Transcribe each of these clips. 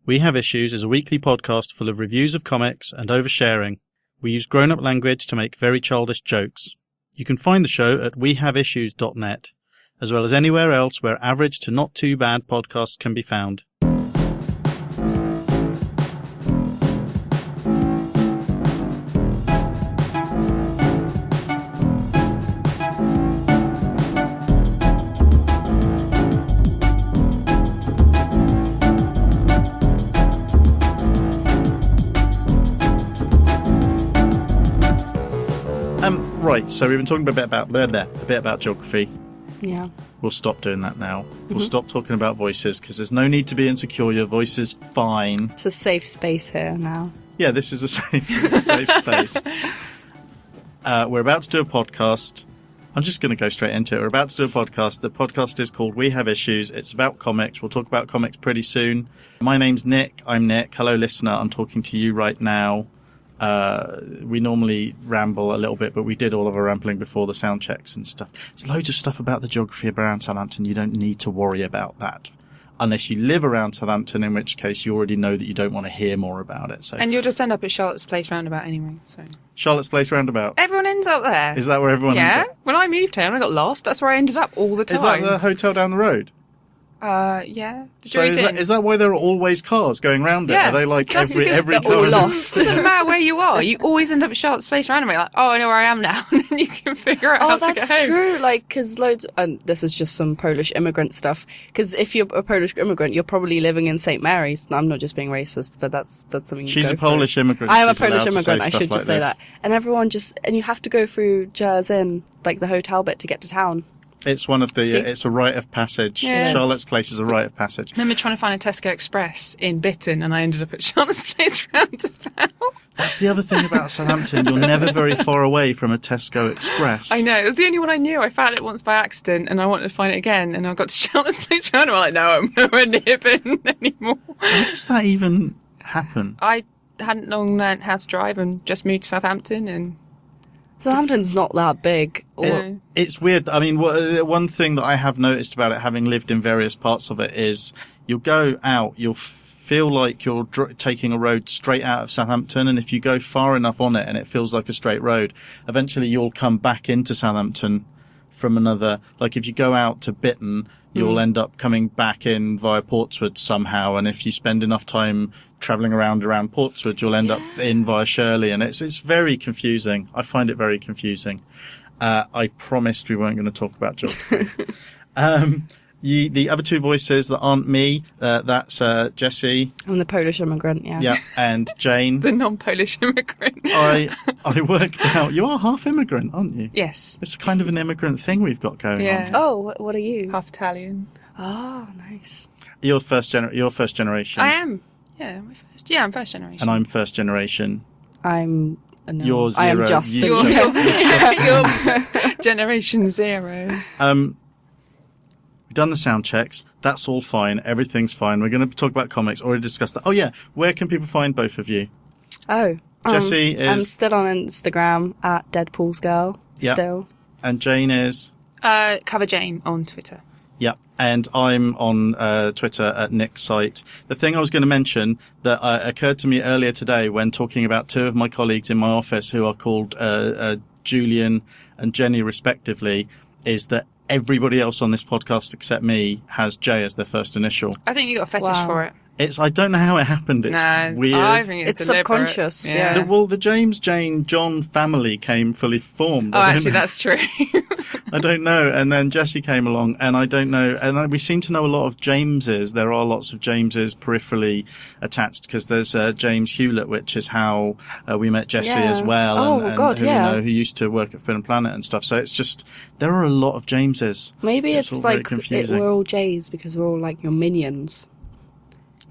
We Have Issues is a weekly podcast full of reviews of comics and oversharing. We use grown-up language to make very childish jokes. You can find the show at wehaveissues.net, as well as anywhere else where average to not too bad podcasts can be found. Right, so we've been talking a bit about geography. Yeah. We'll stop doing that now. We'll stop talking about voices because there's no need to be insecure. Your voice is fine. It's a safe space here now. Yeah, this is a safe space. We're about to do a podcast. I'm just going to go straight into it. We're about to do a podcast. The podcast is called We Have Issues. It's about comics. We'll talk about comics pretty soon. My name's Nick. I'm Nick. Hello, listener. I'm talking to you right now. We normally ramble a little bit, but we did all of our rambling before the sound checks and stuff. There's loads of stuff about the geography around Southampton. You don't need to worry about that. Unless you live around Southampton, in which case you already know that you don't want to hear more about it. So. And you'll just end up at Charlotte's Place Roundabout anyway. So. Charlotte's Place Roundabout? Everyone ends up there. Is that where everyone ends up? Yeah. When I moved here and I got lost, that's where I ended up all the time. Is that the hotel down the road? Yeah. So is that why there are always cars going round it? Yeah. Are they like every they're car? all lost. It doesn't matter where you are. You always end up at Charlotte's Place Roundabout. Like, oh, I know where I am now. And then you can figure out how to get home. Oh, that's true. Like, because and this is just some Polish immigrant stuff. Because if you're a Polish immigrant, you're probably living in St. Mary's. No, I'm not just being racist, but that's something you She's go a Polish through. immigrant. I am a She's allowed Polish to immigrant. say I should stuff just like say that. And and you have to go through Jersey Inn, like the hotel bit, to get to town. It's one of the. It's a rite of passage. Yes. Charlotte's Place is a rite of passage. I remember trying to find a Tesco Express in Bitton and I ended up at Charlotte's Place Roundabout. That's the other thing about Southampton. You're never very far away from a Tesco Express. I know. It was the only one I knew. I found it once by accident and I wanted to find it again. And I got to Charlotte's Place Roundabout. I'm like, no, I'm nowhere near Bitton anymore. How does that even happen? I hadn't long learnt how to drive and just moved to Southampton and... Southampton's not that big. It's weird. I mean, one thing that I have noticed about it, having lived in various parts of it, is you'll go out, you'll feel like you're taking a road straight out of Southampton, and if you go far enough on it and it feels like a straight road, eventually you'll come back into Southampton from another. Like if you go out to Bitton, you'll end up coming back in via Portswood somehow, and if you spend enough time travelling around Portswood, you'll end up in via Shirley, and it's very confusing. I find it very confusing. I promised we weren't going to talk about geography. The other two voices that aren't me, that's Jessie. I'm the Polish immigrant, yeah. Yeah, and Jane. The non-Polish immigrant. I worked out, you are half immigrant, aren't you? Yes. It's kind of an immigrant thing we've got going on. Oh, what are you? Half Italian. Oh, nice. You're first generation. I am. Yeah, I'm first generation. And I'm first generation. No, You're zero. I am just the You're Generation Zero. We've done the sound checks. That's all fine. Everything's fine. We're going to talk about comics. Already discussed that. Oh, yeah. Where can people find both of you? Oh. Jessie is... I'm still on Instagram at Deadpool's Girl. Yep. Still. And Jane is... Cover Jane on Twitter. Yep. And I'm on Twitter at Nick's site. The thing I was going to mention that occurred to me earlier today when talking about two of my colleagues in my office who are called Julian and Jenny respectively is that everybody else on this podcast except me has J as their first initial. I think you got a fetish for it. I don't know how it happened. It's weird. I think it's deliberate. Subconscious. Yeah. The James, Jane, John family came fully formed. Oh, actually, that's true. I don't know. And then Jessie came along, and I don't know. And we seem to know a lot of Jameses. There are lots of Jameses peripherally attached because there's James Hewlett, which is how we met Jessie as well. Who used to work at Forbidden Planet and stuff. So it's just, there are a lot of Jameses. Maybe it's like we're all J's because we're all like your minions.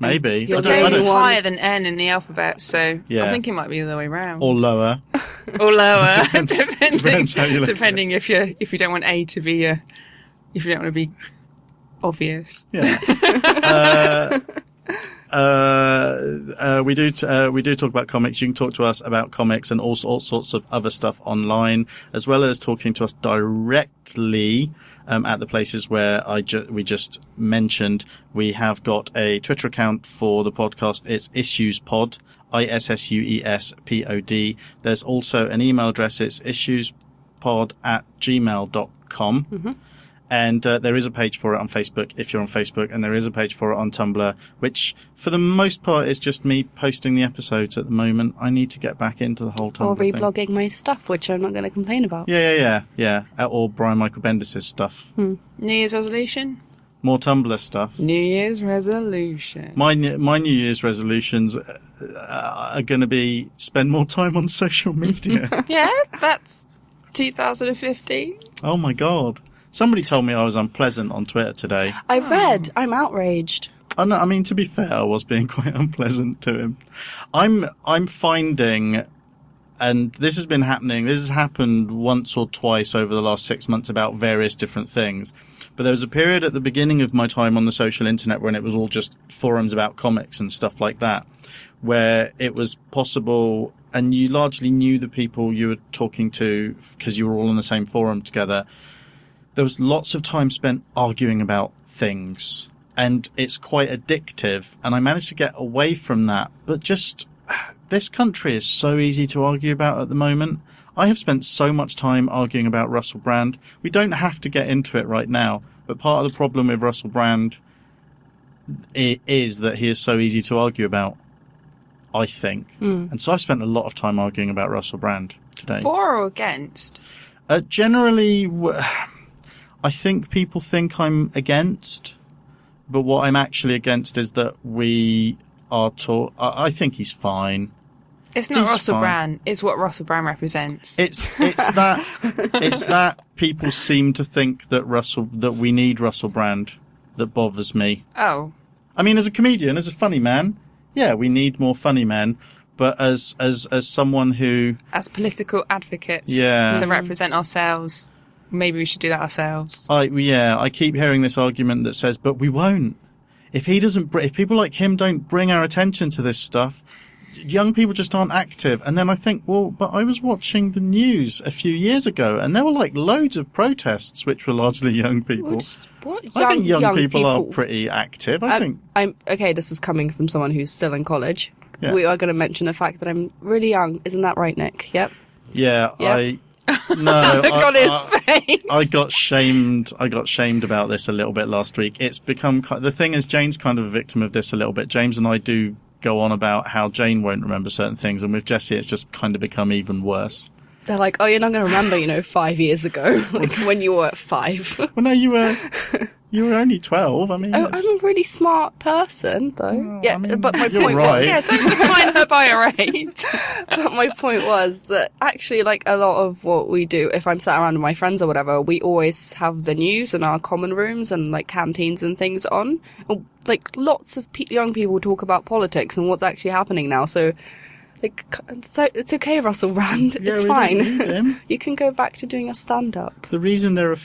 Maybe. J is higher than N in the alphabet, so I think it might be the other way round. Or lower. Or lower, depends how you look depending if you don't want A to be if you don't want to be obvious. Yeah. We do talk about comics. You can talk to us about comics and all sorts of other stuff online, as well as talking to us directly at the places where we just mentioned. We have got a Twitter account for the podcast. It's IssuesPod, ISSUESPOD. There's also an email address. It's issuespod@gmail.com. Mm-hmm. And there is a page for it on Facebook if you're on Facebook, and there is a page for it on Tumblr, which for the most part is just me posting the episodes at the moment. I need to get back into the whole Tumblr or reblogging my stuff, which I'm not going to complain about. Yeah. Or Brian Michael Bendis' stuff. New Year's resolution? More Tumblr stuff. New Year's resolution. My New Year's resolutions are going to be spend more time on social media. Yeah, that's 2015. Oh my God. Somebody told me I was unpleasant on Twitter today. I read. I'm outraged. I mean, to be fair, I was being quite unpleasant to him. I'm finding, and this has been happening, this has happened once or twice over the last 6 months about various different things. But there was a period at the beginning of my time on the social internet when it was all just forums about comics and stuff like that, where it was possible, and you largely knew the people you were talking to because you were all on the same forum together. There was lots of time spent arguing about things, and it's quite addictive, and I managed to get away from that. But just, this country is so easy to argue about at the moment. I have spent so much time arguing about Russell Brand. We don't have to get into it right now, but part of the problem with Russell Brand is that he is so easy to argue about, I think. And so I spent a lot of time arguing about Russell Brand today. For or against? Generally, I think people think I'm against, but what I'm actually against is that we are taught. I think he's fine. It's not Russell Brand. It's what Russell Brand represents. It's that people seem to think that we need Russell Brand that bothers me. Oh. I mean, as a comedian, as a funny man, yeah, we need more funny men. But as someone who, as political advocates, to represent ourselves. Maybe we should do that ourselves. I keep hearing this argument that says, but we won't. If people like him don't bring our attention to this stuff, young people just aren't active. And then I think, well, but I was watching the news a few years ago, and there were like loads of protests, which were largely young people. I think young people are pretty active. Okay, this is coming from someone who's still in college. Yeah. We are going to mention the fact that I'm really young. Isn't that right, Nick? Yep. Yeah, Yep. No, Look on his face. I got shamed about this a little bit last week. It's become, the thing is, Jane's kind of a victim of this a little bit. James and I do go on about how Jane won't remember certain things, and with Jessie it's just kind of become even worse. They're like, oh, you're not going to remember, 5 years ago, like when you were 5. Well, no, you were only 12. I mean, I'm a really smart person, though. But my point right. was, yeah, don't define her by her age. But my point was that actually, like, a lot of what we do, if I'm sat around with my friends or whatever, we always have the news in our common rooms and like canteens and things on. Like, lots of young people talk about politics and what's actually happening now. So, like, it's okay, Russell Brand. Yeah, it's we fine. don't need him. You can go back to doing a stand-up. The reason there are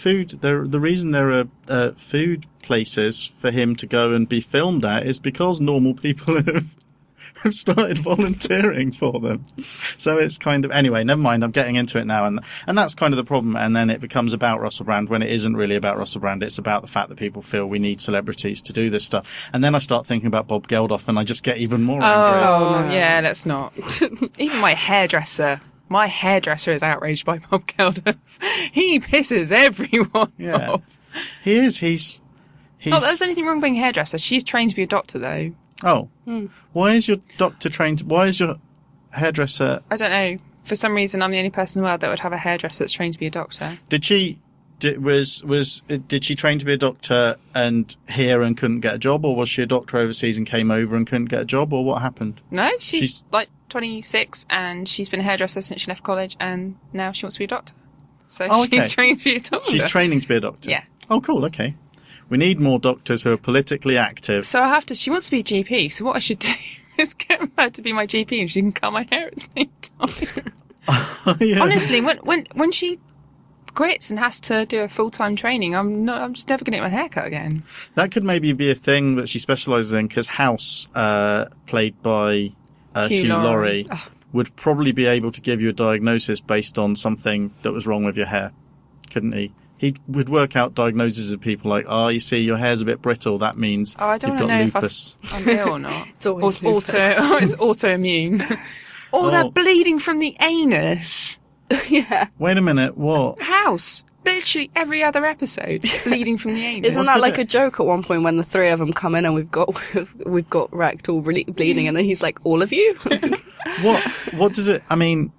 food places for him to go and be filmed at is because normal people have started volunteering for them. So it's kind of, anyway, never mind, I'm getting into it now, and that's kind of the problem. And then it becomes about Russell Brand when it isn't really about Russell Brand. It's about the fact that people feel we need celebrities to do this stuff. And then I start thinking about Bob Geldof, and I just get even more angry. Oh, yeah, let's not. Even my hairdresser is outraged by Bob Geldof. He pisses everyone off. He is. He's not that there's anything wrong being a hairdresser. She's trained to be a doctor, though. Oh. Why is your doctor trained? Why is your hairdresser? I don't know. For some reason, I'm the only person in the world that would have a hairdresser that's trained to be a doctor. Did she train to be a doctor and here and couldn't get a job, or was she a doctor overseas and came over and couldn't get a job, or what happened? No, she's like 26 and she's been a hairdresser since she left college, and now she wants to be a doctor. So she's trained to be a doctor. She's training to be a doctor? Yeah. Oh, cool. Okay. We need more doctors who are politically active. So she wants to be a GP, so what I should do is get her to be my GP and she can cut my hair at the same time. Yeah. Honestly, when she quits and has to do a full-time training, I'm just never going to get my hair cut again. That could maybe be a thing that she specialises in, because House, played by Hugh Laurie, would probably be able to give you a diagnosis based on something that was wrong with your hair, couldn't he? He would work out diagnoses of people like, you see, your hair's a bit brittle. That means I don't you've got know lupus. if I'm ill or not. It's always it's autoimmune. They're bleeding from the anus. Yeah. Wait a minute, what? House. Literally every other episode, bleeding from the anus. Isn't that like a joke at one point when the three of them come in and we've got rectal bleeding, and then he's like, all of you? What does it? I mean,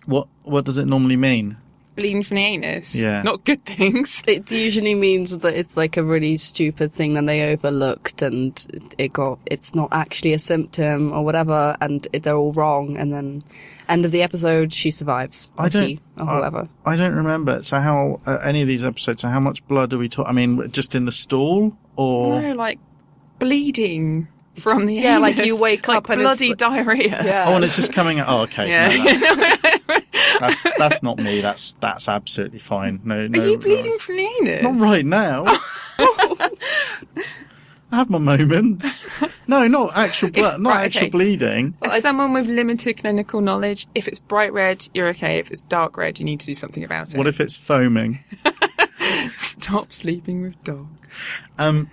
what does it normally mean? Bleeding from the anus. Yeah. Not good things. It usually means that it's like a really stupid thing that they overlooked, and it's not actually a symptom or whatever, and they're all wrong, and then end of the episode she survives. Or whoever. I don't remember. So how any of these episodes? So how much blood are we talking? I mean, just in the stool, or no, like bleeding from the anus. Yeah, like you wake up and bloody it's diarrhea. Yeah. and it's just coming out. Oh, okay. Yeah. No, that's not me. That's absolutely fine. No. Are you bleeding from the anus? Not right now. I have my moments. No, not actual blood. Not actual bleeding. As someone with limited clinical knowledge, if it's bright red, you're okay. If it's dark red, you need to do something about it. What if it's foaming? Stop sleeping with dogs. I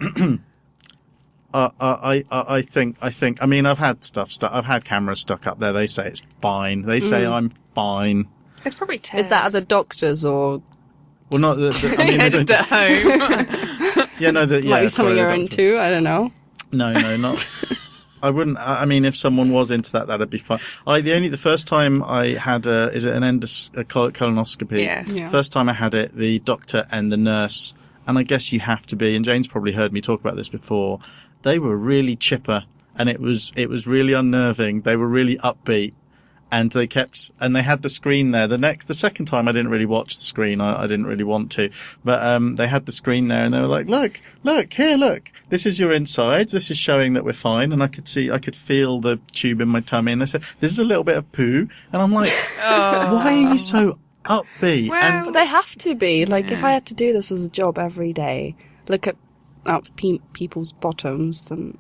think. I mean, I've had I've had cameras stuck up there. They say it's fine. They say I'm fine. It's probably tears. Is that at the doctors or? Well, not I mean, they just don't at home. Yeah, no, Might be something you're into. I don't know. No, not. I wouldn't. I mean, if someone was into that, that'd be fine. The first time I had a colonoscopy. Yeah. First time I had it, the doctor and the nurse, and I guess you have to be. And Jane's probably heard me talk about this before. They were really chipper, and it was really unnerving. They were really upbeat. And they had the screen there. The second time I didn't really watch the screen. I didn't really want to, but, they had the screen there and they were like, look, here, this is your insides. This is showing that we're fine. And I could feel the tube in my tummy. And they said, this is a little bit of poo. And I'm like, why are you so upbeat? Well, and They have to be. Like, if I had to do this as a job every day, look at people's bottoms and...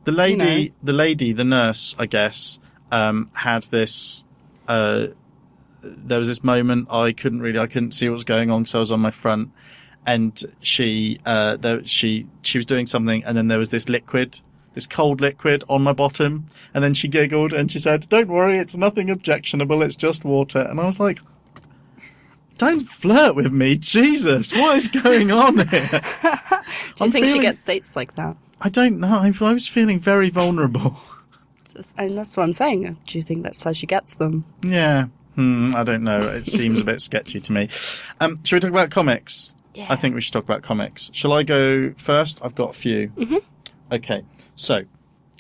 The nurse, I guess, had this, there was this moment I couldn't see what was going on because I was on my front, and she was doing something, and then there was this cold liquid on my bottom, and then she giggled and she said, don't worry, it's nothing objectionable, it's just water. And I was like, don't flirt with me, Jesus, what is going on here? Do you think she gets dates like that? I don't know, I was feeling very vulnerable. And that's what I'm saying. Do you think that's how she gets them? Yeah. I don't know. It seems a bit sketchy to me. Should we talk about comics? Yeah. I think we should talk about comics. Shall I go first? I've got a few. Mm-hmm. Okay. So,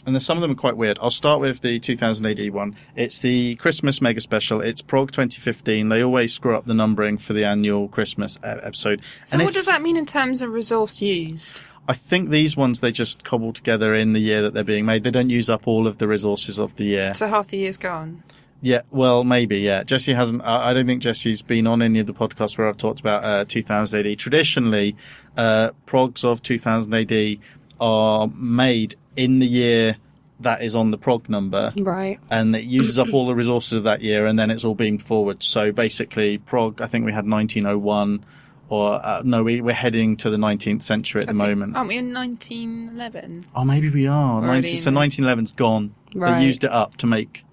and some of them are quite weird. I'll start with the 2000 AD one. It's the Christmas mega special. It's Prog 2015. They always screw up the numbering for the annual Christmas episode. So what does that mean in terms of resource used? I think these ones they just cobble together in the year that they're being made. They don't use up all of the resources of the year. So half the year's gone? Yeah, well, maybe, yeah. Jessie hasn't... I don't think Jessie's been on any of the podcasts where I've talked about 2000 AD. Traditionally, progs of 2000 AD are made in the year that is on the prog number. Right. And it uses up all the resources of that year, and then it's all beamed forward. So basically, prog, I think we had 1901... we're heading to the 19th century at the moment. Aren't we in 1911? Oh, maybe we are. 1911's gone. Right. They used it up to make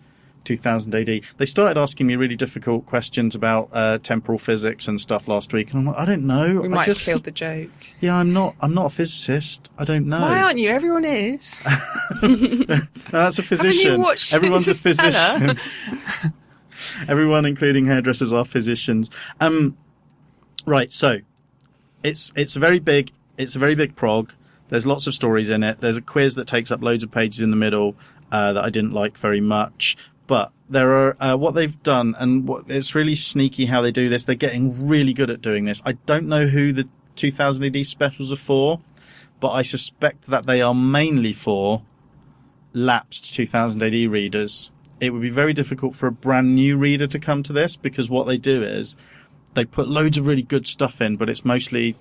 2000 AD. They started asking me really difficult questions about temporal physics and stuff last week, and I'm like, I don't know. We might have killed the joke. Yeah, I'm not a physicist. I don't know. Why aren't you? Everyone is. No, that's a physician. Haven't you watched Everyone's a Interstellar? physician. Everyone, including hairdressers, are physicians. Right, so it's a very big prog. There's lots of stories in it. There's a quiz that takes up loads of pages in the middle that I didn't like very much. But there are what they've done, and it's really sneaky how they do this. They're getting really good at doing this. I don't know who the 2000 AD specials are for, but I suspect that they are mainly for lapsed 2000 AD readers. it would be very difficult for a brand new reader to come to this, because what they do is they put loads of really good stuff in, but it's mostly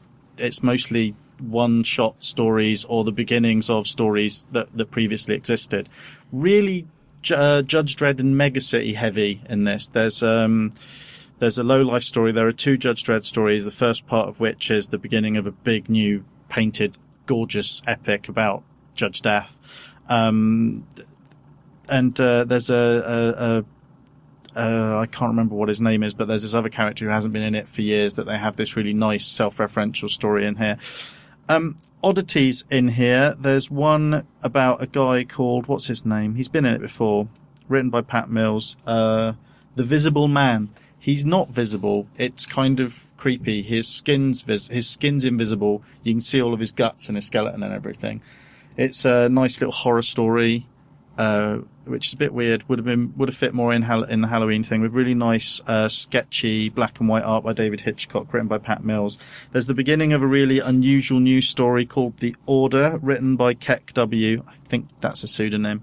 one-shot stories or the beginnings of stories that previously existed. Really Judge Dredd and Megacity heavy in this. There's a low-life story. There are 2 Judge Dredd stories, the first part of which is the beginning of a big new painted gorgeous epic about Judge Death. And there's I can't remember what his name is, but there's this other character who hasn't been in it for years that they have this really nice self-referential story in here. Oddities in here. There's one about a guy called, what's his name? He's been in it before. Written by Pat Mills. The Visible Man. He's not visible. It's kind of creepy. His skin's invisible. You can see all of his guts and his skeleton and everything. It's a nice little horror story, which is a bit weird. Would have fit more in the Halloween thing, with really nice, sketchy black and white art by David Hitchcock, written by Pat Mills. There's the beginning of a really unusual new story called The Order, written by Keck W. I think that's a pseudonym,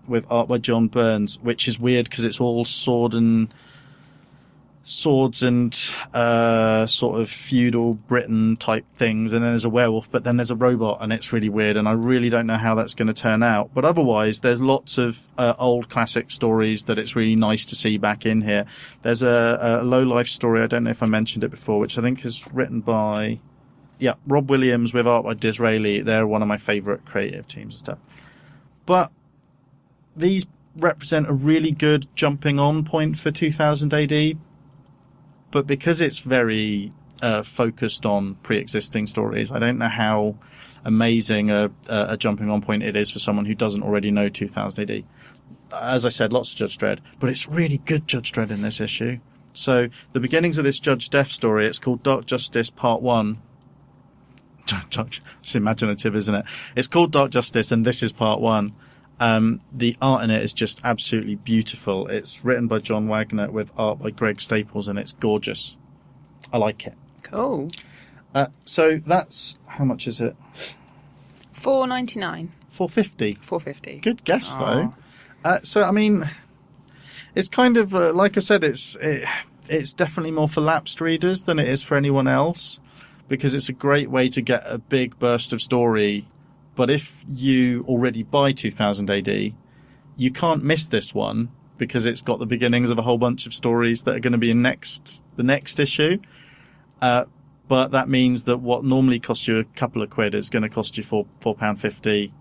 with art by John Burns, which is weird because it's all swords and sort of feudal Britain type things, and then there's a werewolf, but then there's a robot, and it's really weird, and I really don't know how that's going to turn out. But otherwise, there's lots of old classic stories that it's really nice to see back in here. There's a low-life story, I don't know if I mentioned it before, which I think is written by Rob Williams with art by Disraeli. They're one of my favourite creative teams and stuff. But these represent a really good jumping on point for 2000 AD, but because it's very focused on pre-existing stories, I don't know how amazing a jumping on point it is for someone who doesn't already know 2000 AD. As I said, lots of Judge Dredd, but it's really good Judge Dredd in this issue. So the beginnings of this Judge Death story, it's called Dark Justice Part 1. It's imaginative, isn't it? It's called Dark Justice, and this is Part 1. The art in it is just absolutely beautiful. It's written by John Wagner with art by Greg Staples, and it's gorgeous. I like it. Cool. So that's, how much is it? $4.99. $4.50. $4.50. Good guess, though. So I mean, it's kind of like I said, it's definitely more for lapsed readers than it is for anyone else, because it's a great way to get a big burst of story. But if you already buy 2000 AD, you can't miss this one, because it's got the beginnings of a whole bunch of stories that are going to be in the next issue. But that means that what normally costs you a couple of quid is going to cost you £4.50.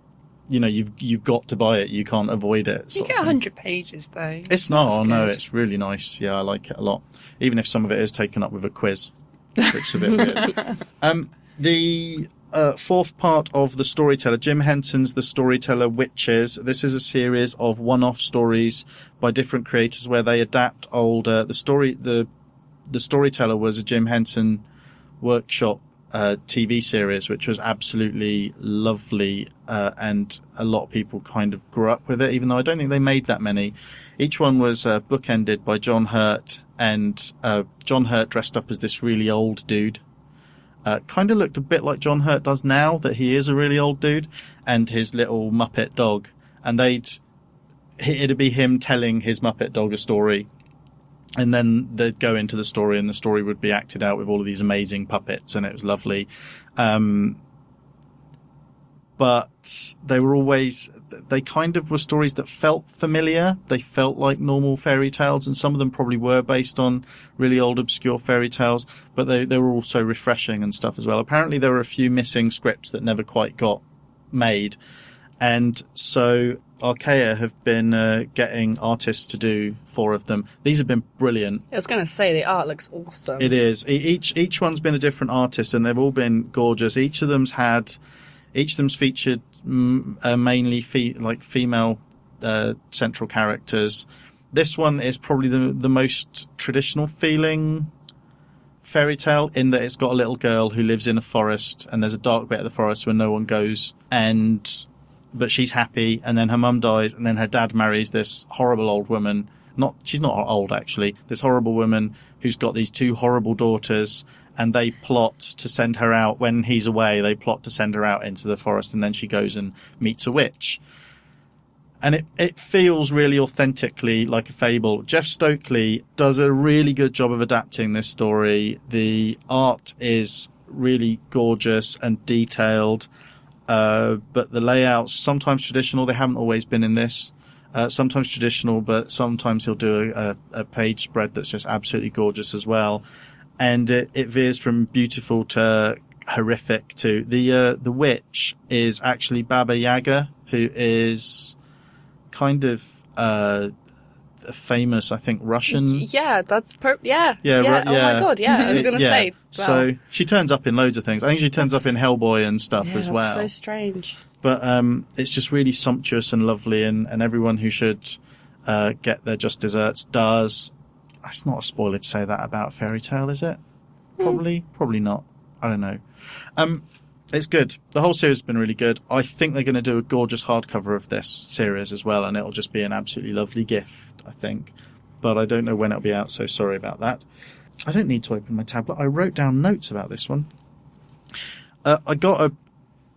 You know, you've got to buy it. You can't avoid it. You get 100 pages though. It's not. Oh, no, it's really nice. Yeah, I like it a lot. Even if some of it is taken up with a quiz, which is a bit weird. The fourth part of the Storyteller, Jim Henson's The Storyteller Witches. This is a series of one-off stories by different creators where they adapt older. The Storyteller was a Jim Henson workshop TV series, which was absolutely lovely, and a lot of people kind of grew up with it, even though I don't think they made that many. Each one was bookended by John Hurt, and John Hurt dressed up as this really old dude. Kind of looked a bit like John Hurt does now, that he is a really old dude, and his little Muppet dog. And it'd be him telling his Muppet dog a story, and then they'd go into the story, and the story would be acted out with all of these amazing puppets, and it was lovely. But they kind of were stories that felt familiar. They felt like normal fairy tales, and some of them probably were based on really old, obscure fairy tales, but they were also refreshing and stuff as well. Apparently there were a few missing scripts that never quite got made, and so Archaea have been getting artists to do 4 of them. These have been brilliant. I was going to say, the art looks awesome. It is. Each one's been a different artist, and they've all been gorgeous. Each of them's featured mainly female central characters. This one is probably the most traditional feeling fairy tale, in that it's got a little girl who lives in a forest, and there's a dark bit of the forest where no one goes, but she's happy, and then her mum dies, and then her dad marries this horrible old woman. She's not old, actually. This horrible woman who's got these 2 horrible daughters, and they plot to send her out when he's away. They plot to send her out into the forest, and then she goes and meets a witch. And it feels really authentically like a fable. Jeff Stokely does a really good job of adapting this story. The art is really gorgeous and detailed, but the layouts, sometimes traditional, they haven't always been in this. Sometimes traditional, but sometimes he'll do a page spread that's just absolutely gorgeous as well. And it veers from beautiful to horrific to... The witch is actually Baba Yaga, who is... kind of a famous, I think, Russian. Yeah, that's yeah. Oh my god, yeah. I was gonna say. Wow. So she turns up in loads of things. I think she turns up in Hellboy and stuff as well. So strange. But it's just really sumptuous and lovely, and everyone who should get their just desserts does. That's not a spoiler to say that about Fairy Tale, is it? Probably not. I don't know. It's good. The whole series has been really good. I think they're going to do a gorgeous hardcover of this series as well, and it'll just be an absolutely lovely gift, I think. But I don't know when it'll be out, so sorry about that. I don't need to open my tablet. I wrote down notes about this one. I got a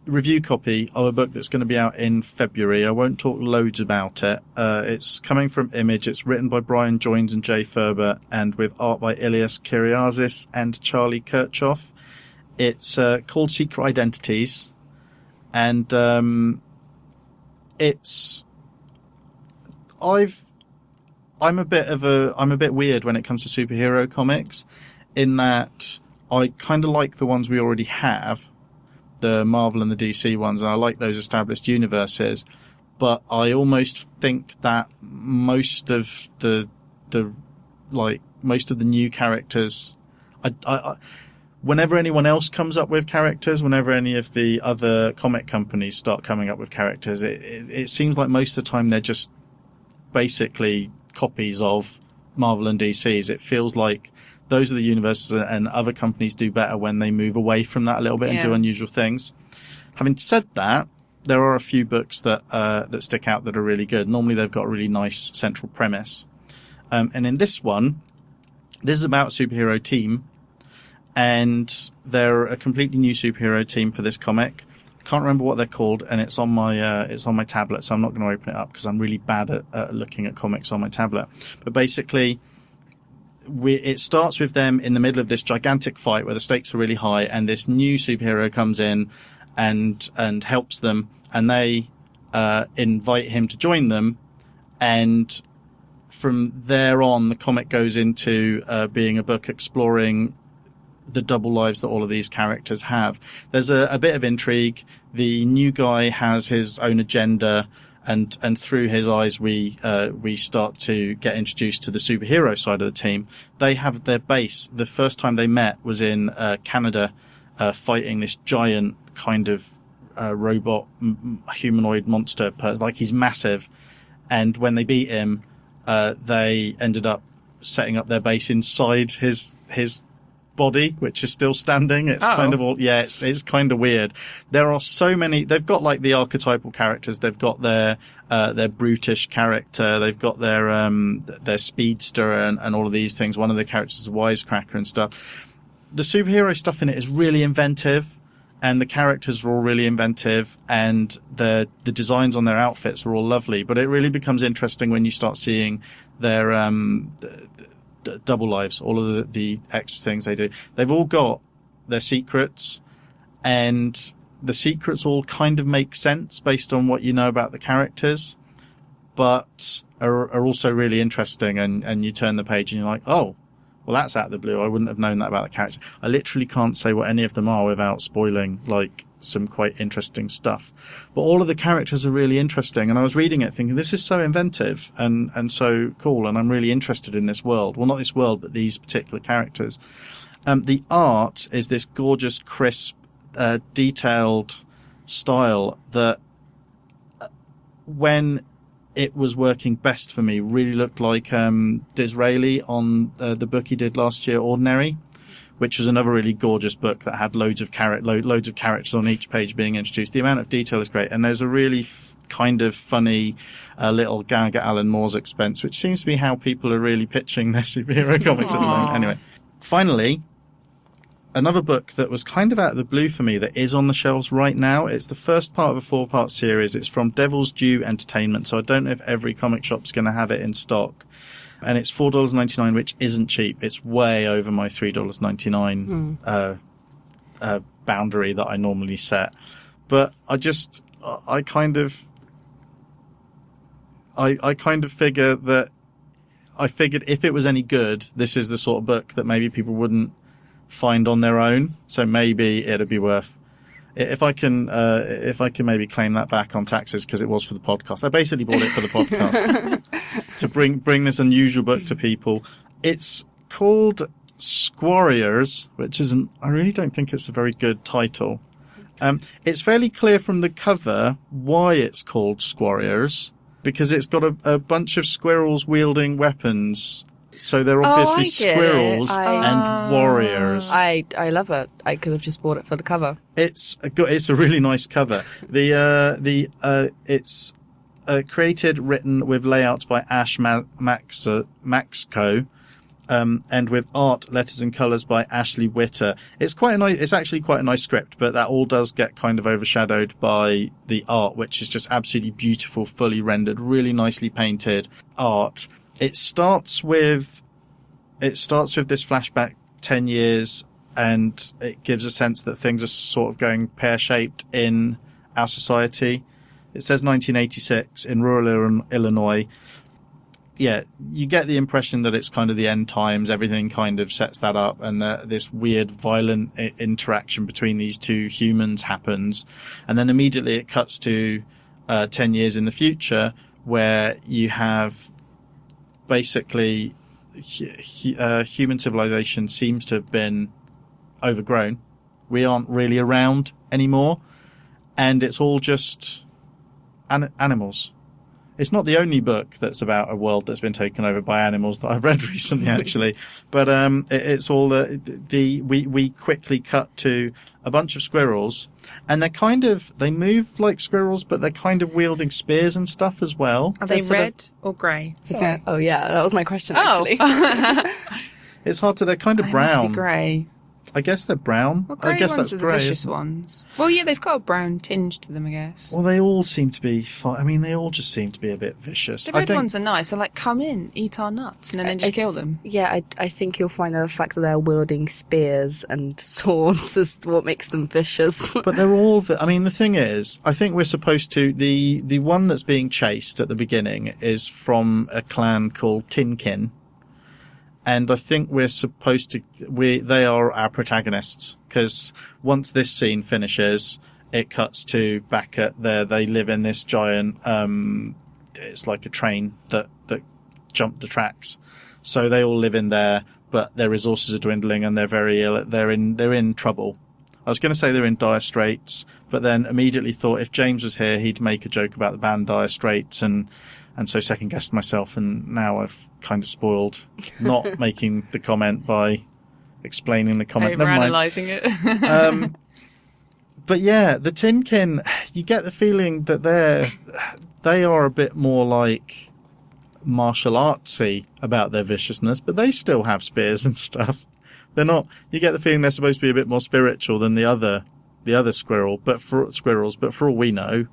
review copy of a book that's going to be out in February. I won't talk loads about it. It's coming from Image. It's written by Brian Joines and Jay Faerber, and with art by Ilias, Kyriazis and Charlie Kirchoff. It's called Secret Identities, and it's I'm a bit weird when it comes to superhero comics, in that I kind of like the ones we already have, the Marvel and the DC ones, and I like those established universes, but I almost think that most of the new characters, whenever anyone else comes up with characters, whenever any of the other comic companies start coming up with characters, it seems like most of the time they're just basically copies of Marvel and DC's. It feels like those are the universes, and other companies do better when they move away from that a little bit and do unusual things. Having said that, there are a few books that stick out that are really good. Normally they've got a really nice central premise. And in this one, this is about a superhero team, and they're a completely new superhero team for this comic. Can't remember what they're called, and it's on my tablet, so I'm not going to open it up because I'm really bad at looking at comics on my tablet. But basically, it starts with them in the middle of this gigantic fight where the stakes are really high, and this new superhero comes in and helps them, and they invite him to join them, and from there on, the comic goes into being a book exploring the double lives that all of these characters have. There's a bit of intrigue. The new guy has his own agenda, and through his eyes we start to get introduced to the superhero side of the team. They have their base. The first time they met was in Canada, fighting this giant kind of robot humanoid monster, like he's massive. And when they beat him, they ended up setting up their base inside his body, which is still standing. It's kind of all, it's kind of weird. There are so many. They've got like the archetypal characters. They've got their brutish character. They've got their speedster and all of these things. One of the characters is a wisecracker and stuff. The superhero stuff in it is really inventive, and the characters are all really inventive, and the designs on their outfits are all lovely. But it really becomes interesting when you start seeing their double lives, all of the extra things they do. They've all got their secrets, and the secrets all kind of make sense based on what you know about the characters, but are also really interesting, and you turn the page and you're like, oh, well, that's out of the blue. I wouldn't have known that about the character. I literally can't say what any of them are without spoiling like some quite interesting stuff. But all of the characters are really interesting, and I was reading it thinking, this is so inventive and so cool, and I'm really interested in this world. Well, not this world, but these particular characters. The art is this gorgeous, crisp, detailed style that, when it was working best for me, really looked like Disraeli on the book he did last year, Ordinary, which was another really gorgeous book that had loads of characters on each page being introduced. The amount of detail is great, and there's a really kind of funny little gag at Alan Moore's expense, which seems to be how people are really pitching their superhero comics at the moment. Anyway, finally, another book that was kind of out of the blue for me that is on the shelves right now. It's the first part of a 4-part series. It's from Devil's Due Entertainment, so I don't know if every comic shop's going to have it in stock. And it's $4.99, which isn't cheap. It's way over my $3.99 boundary that I normally set. But I kind of figured if it was any good, this is the sort of book that maybe people wouldn't find on their own. So maybe it'd be worth, if I can maybe claim that back on taxes, because it was for the podcast. I basically bought it for the podcast to bring this unusual book to people. It's called Squarriors, which isn't, I really don't think it's a very good title. It's fairly clear from the cover why it's called Squarriors, because it's got a bunch of squirrels wielding weapons. So they're obviously squirrels and warriors. I love it. I could have just bought it for the cover. It's a really nice cover. It's created, written with layouts by Ash Maczko, and with art, letters and colours by Ashley Witter. It's actually quite a nice script, but that all does get kind of overshadowed by the art, which is just absolutely beautiful, fully rendered, really nicely painted art. It starts with this flashback 10 years, and it gives a sense that things are sort of going pear-shaped in our society. It says 1986 in rural Illinois. Yeah, you get the impression that it's kind of the end times. Everything kind of sets that up, and this weird, violent interaction between these two humans happens. And then immediately it cuts to 10 years in the future, where you have basically human civilization seems to have been overgrown. We aren't really around anymore, and it's all just animals. It's not the only book that's about a world that's been taken over by animals that I've read recently, actually. But it's all we quickly cut to a bunch of squirrels, and they move like squirrels, but they're kind of wielding spears and stuff as well. Are they red or grey? Oh yeah, that was my question actually. It's hard to. They're kind of brown. They must be grey. I guess they're brown. Well, I guess that's are grey. The vicious ones. Well, yeah, they've got a brown tinge to them, I guess. Well, they all seem to be. They all just seem to be a bit vicious. The red ones are nice. They're like, come in, eat our nuts, and then just kill them. Yeah, I think you'll find that the fact that they're wielding spears and swords is what makes them vicious. But they're all. The thing is, I think we're supposed to. The one that's being chased at the beginning is from a clan called Tinkin. And I think we're supposed to, they are our protagonists, because once this scene finishes, it cuts to back at they live in this giant, it's like a train that jumped the tracks. So they all live in there, but their resources are dwindling and they're very ill. They're in trouble. I was going to say they're in dire straits, but then immediately thought if James was here, he'd make a joke about the band Dire Straits, and so second guessed myself, and now I've kind of spoiled not making the comment by explaining the comment. Overanalyzing it. But yeah, the Tinkin, you get the feeling that they are a bit more like martial artsy about their viciousness, but they still have spears and stuff. They're not. You get the feeling they're supposed to be a bit more spiritual than the other squirrels, but for all we know,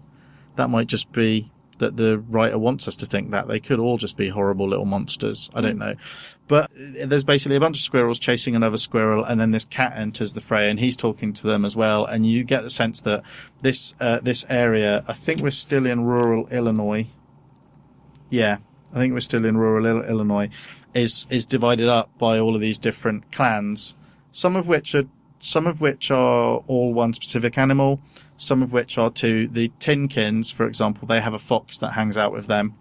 that might just be that the writer wants us to think that. They could all just be horrible little monsters. I don't know. But there's basically a bunch of squirrels chasing another squirrel, and then this cat enters the fray, and he's talking to them as well. And you get the sense that this area, I think we're still in rural Illinois. Yeah, I think we're still in rural Illinois, is divided up by all of these different clans, some of which are all one specific animal, some of which are two. The Tinkins, for example, they have a fox that hangs out with them,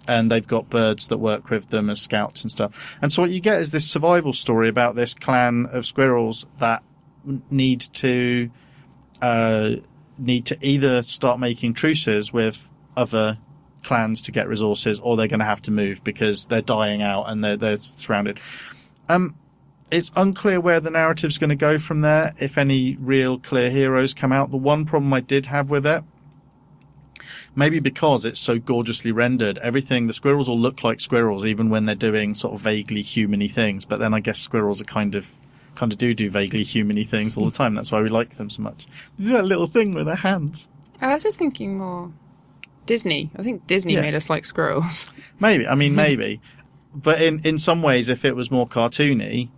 and they've got birds that work with them as scouts and stuff. And so what you get is this survival story about this clan of squirrels that need to either start making truces with other clans to get resources, or they're going to have to move because they're dying out and they're surrounded. It's unclear where the narrative's going to go from there, if any real clear heroes come out. The one problem I did have with it, maybe because it's so gorgeously rendered, the squirrels all look like squirrels, even when they're doing sort of vaguely human-y things. But then I guess squirrels are kind of kind of do vaguely human-y things all the time. That's why we like them so much. They do that little thing with their hands. I was just thinking more Disney. I think Disney made us like squirrels. Maybe. I mean, maybe. But in some ways, if it was more cartoony,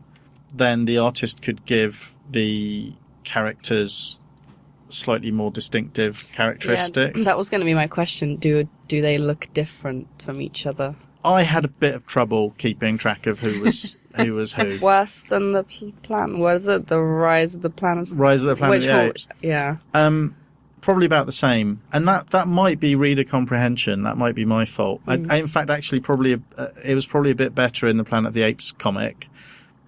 then the artist could give the characters slightly more distinctive characteristics. Yeah, that was going to be my question. Do they look different from each other? I had a bit of trouble keeping track of who was who. Worse than the Planet. Was it the Rise of the Planet? Rise of the Planet of the Apes. Yeah. Probably about the same, and that might be reader comprehension. That might be my fault. I, in fact, actually, it was probably a bit better in the Planet of the Apes comic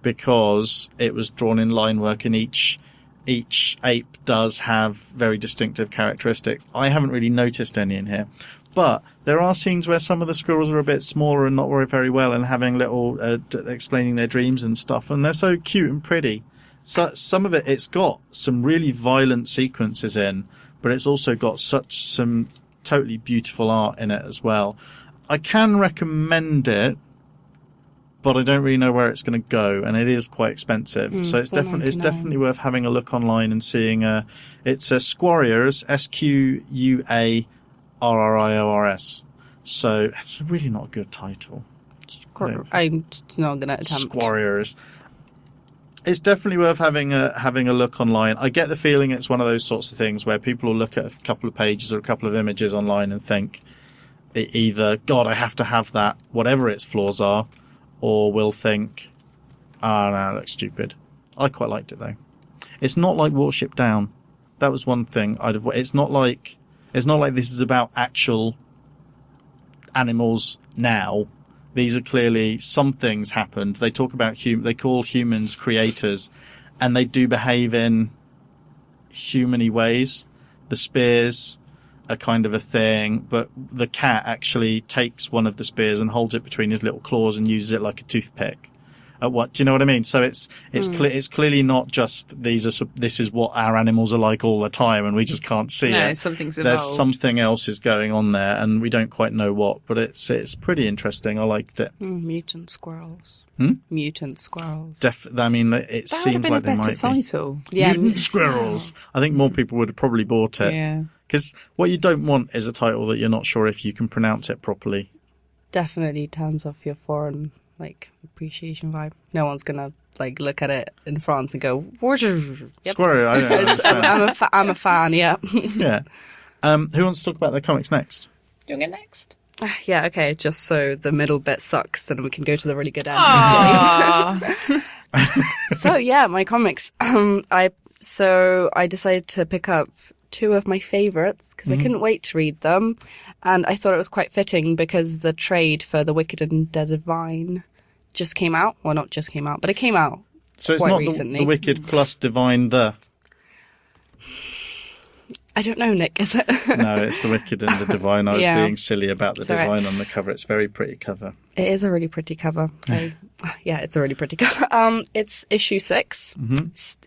because it was drawn in line work, and each ape does have very distinctive characteristics. I haven't really noticed any in here, but there are scenes where some of the squirrels are a bit smaller and not work very well, and having little explaining their dreams and stuff, and they're so cute and pretty. So some of it's got some really violent sequences in. But it's also got some totally beautiful art in it as well. I can recommend it, but I don't really know where it's going to go, and it is quite expensive. So it's definitely worth having a look online and seeing. It's a Squarriors, Squarriors. So it's really not a good title. I'm just not going to attempt. Squarriors. It's definitely worth having a look online. I get the feeling it's one of those sorts of things where people will look at a couple of pages or a couple of images online and think either, God, I have to have that, whatever its flaws are, or will think, no, that looks stupid. I quite liked it though. It's not like Watership Down. That was one thing it's not like this is about actual animals now. These are clearly some things happened. They talk about they call humans creators, and they do behave in human-y ways. The spears are kind of a thing, but the cat actually takes one of the spears and holds it between his little claws and uses it like a toothpick. Do you know what I mean? So it's clearly not just this is what our animals are like all the time, and we just can't see it. No, something's evolved. There's something else is going on there, and we don't quite know what. But it's pretty interesting. I liked it. Mutant squirrels. Mutant squirrels. I mean, it seems like they might be. Title. Yeah, Mutant squirrels. I think more people would have probably bought it. Yeah. Because what you don't want is a title that you're not sure if you can pronounce it properly. Definitely turns off your foreign appreciation vibe. No one's gonna look at it in France and go, yep. Squarrior, I don't understand. I'm a fan, yeah. Yeah. Who wants to talk about their comics next? Do you want to get next? Yeah, okay, just so the middle bit sucks and we can go to the really good end. So yeah, my comics. I decided to pick up two of my favourites because I couldn't wait to read them, and I thought it was quite fitting because the trade for The Wicked and the Divine just came out. Well, not just came out, but it came out. So it's quite not recently. the Wicked plus Divine I don't know, Nick, is it? No, it's The Wicked and the Divine. I was Yeah. being silly about the It's all design on the cover. It's a very pretty cover. It is a really pretty cover. Yeah, it's a really pretty cover. It's issue 6.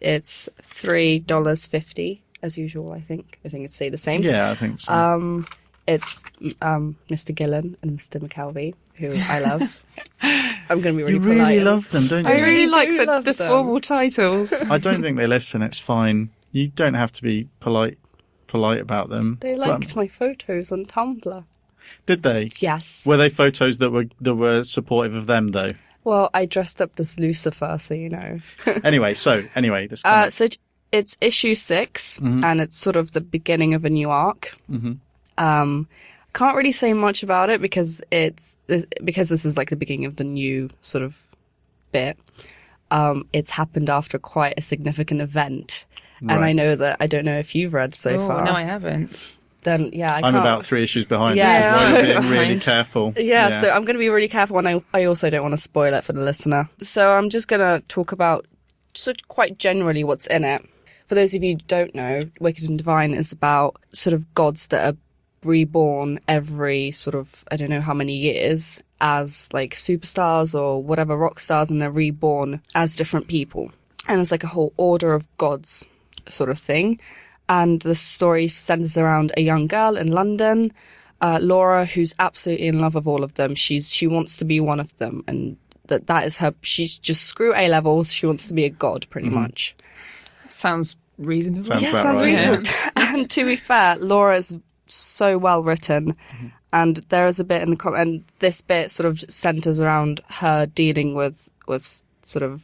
It's $3.50 as usual. I think it stayed the same. Yeah, I think so. It's Mr. Gillen and Mr. McKelvie, who I love. I'm going to be really you polite. really love them, don't you? I really do like love the them. formal titles. I don't think they listen. It's fine. You don't have to be polite about them. They liked my photos on Tumblr. Did they? Yes. Were they photos that were supportive of them though? Well, I dressed up as Lucifer, so you know. Anyway, this comic. So it's issue 6, and it's sort of the beginning of a new arc. Can't really say much about it because this is like the beginning of the new sort of bit. It's happened after quite a significant event. Right. And I know that I don't know if you've read so far. No, I haven't. Then yeah, I'm about 3 issues behind. Yeah, Which is why so you're being really behind. careful. Yeah, so I'm going to be really careful, and I also don't want to spoil it for the listener. So I'm just going to talk about quite generally what's in it. For those of you who don't know, Wicked and Divine is about sort of gods that are reborn every sort of, I don't know how many years, as like superstars or whatever, rock stars, and they're reborn as different people. And it's like a whole order of gods sort of thing. And the story centers around a young girl in London, Laura, who's absolutely in love with all of them. She wants to be one of them, and that is her. She's just screw A levels. She wants to be a god, pretty much. Sounds reasonable. Sounds Yeah, about sounds right, reasonable. And to be fair, Laura's so well written, and there is a bit in the and this bit sort of centers around her dealing with sort of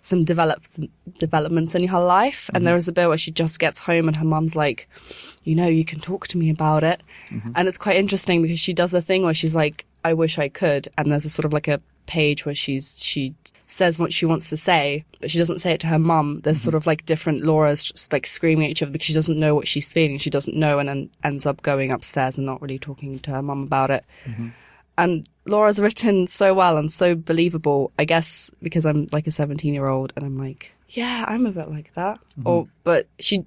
some developments in her life. And there is a bit where she just gets home and her mum's like, you can talk to me about it. And it's quite interesting because she does a thing where she's like, I wish I could. And there's a sort of like a page where she says what she wants to say, but she doesn't say it to her mum. There's sort of like different Lauras just like screaming at each other because she doesn't know what she's feeling. She doesn't know, and then ends up going upstairs and not really talking to her mum about it. And Laura's written so well and so believable, I guess, because I'm like a 17-year-old and I'm like, yeah, I'm a bit like that. But she,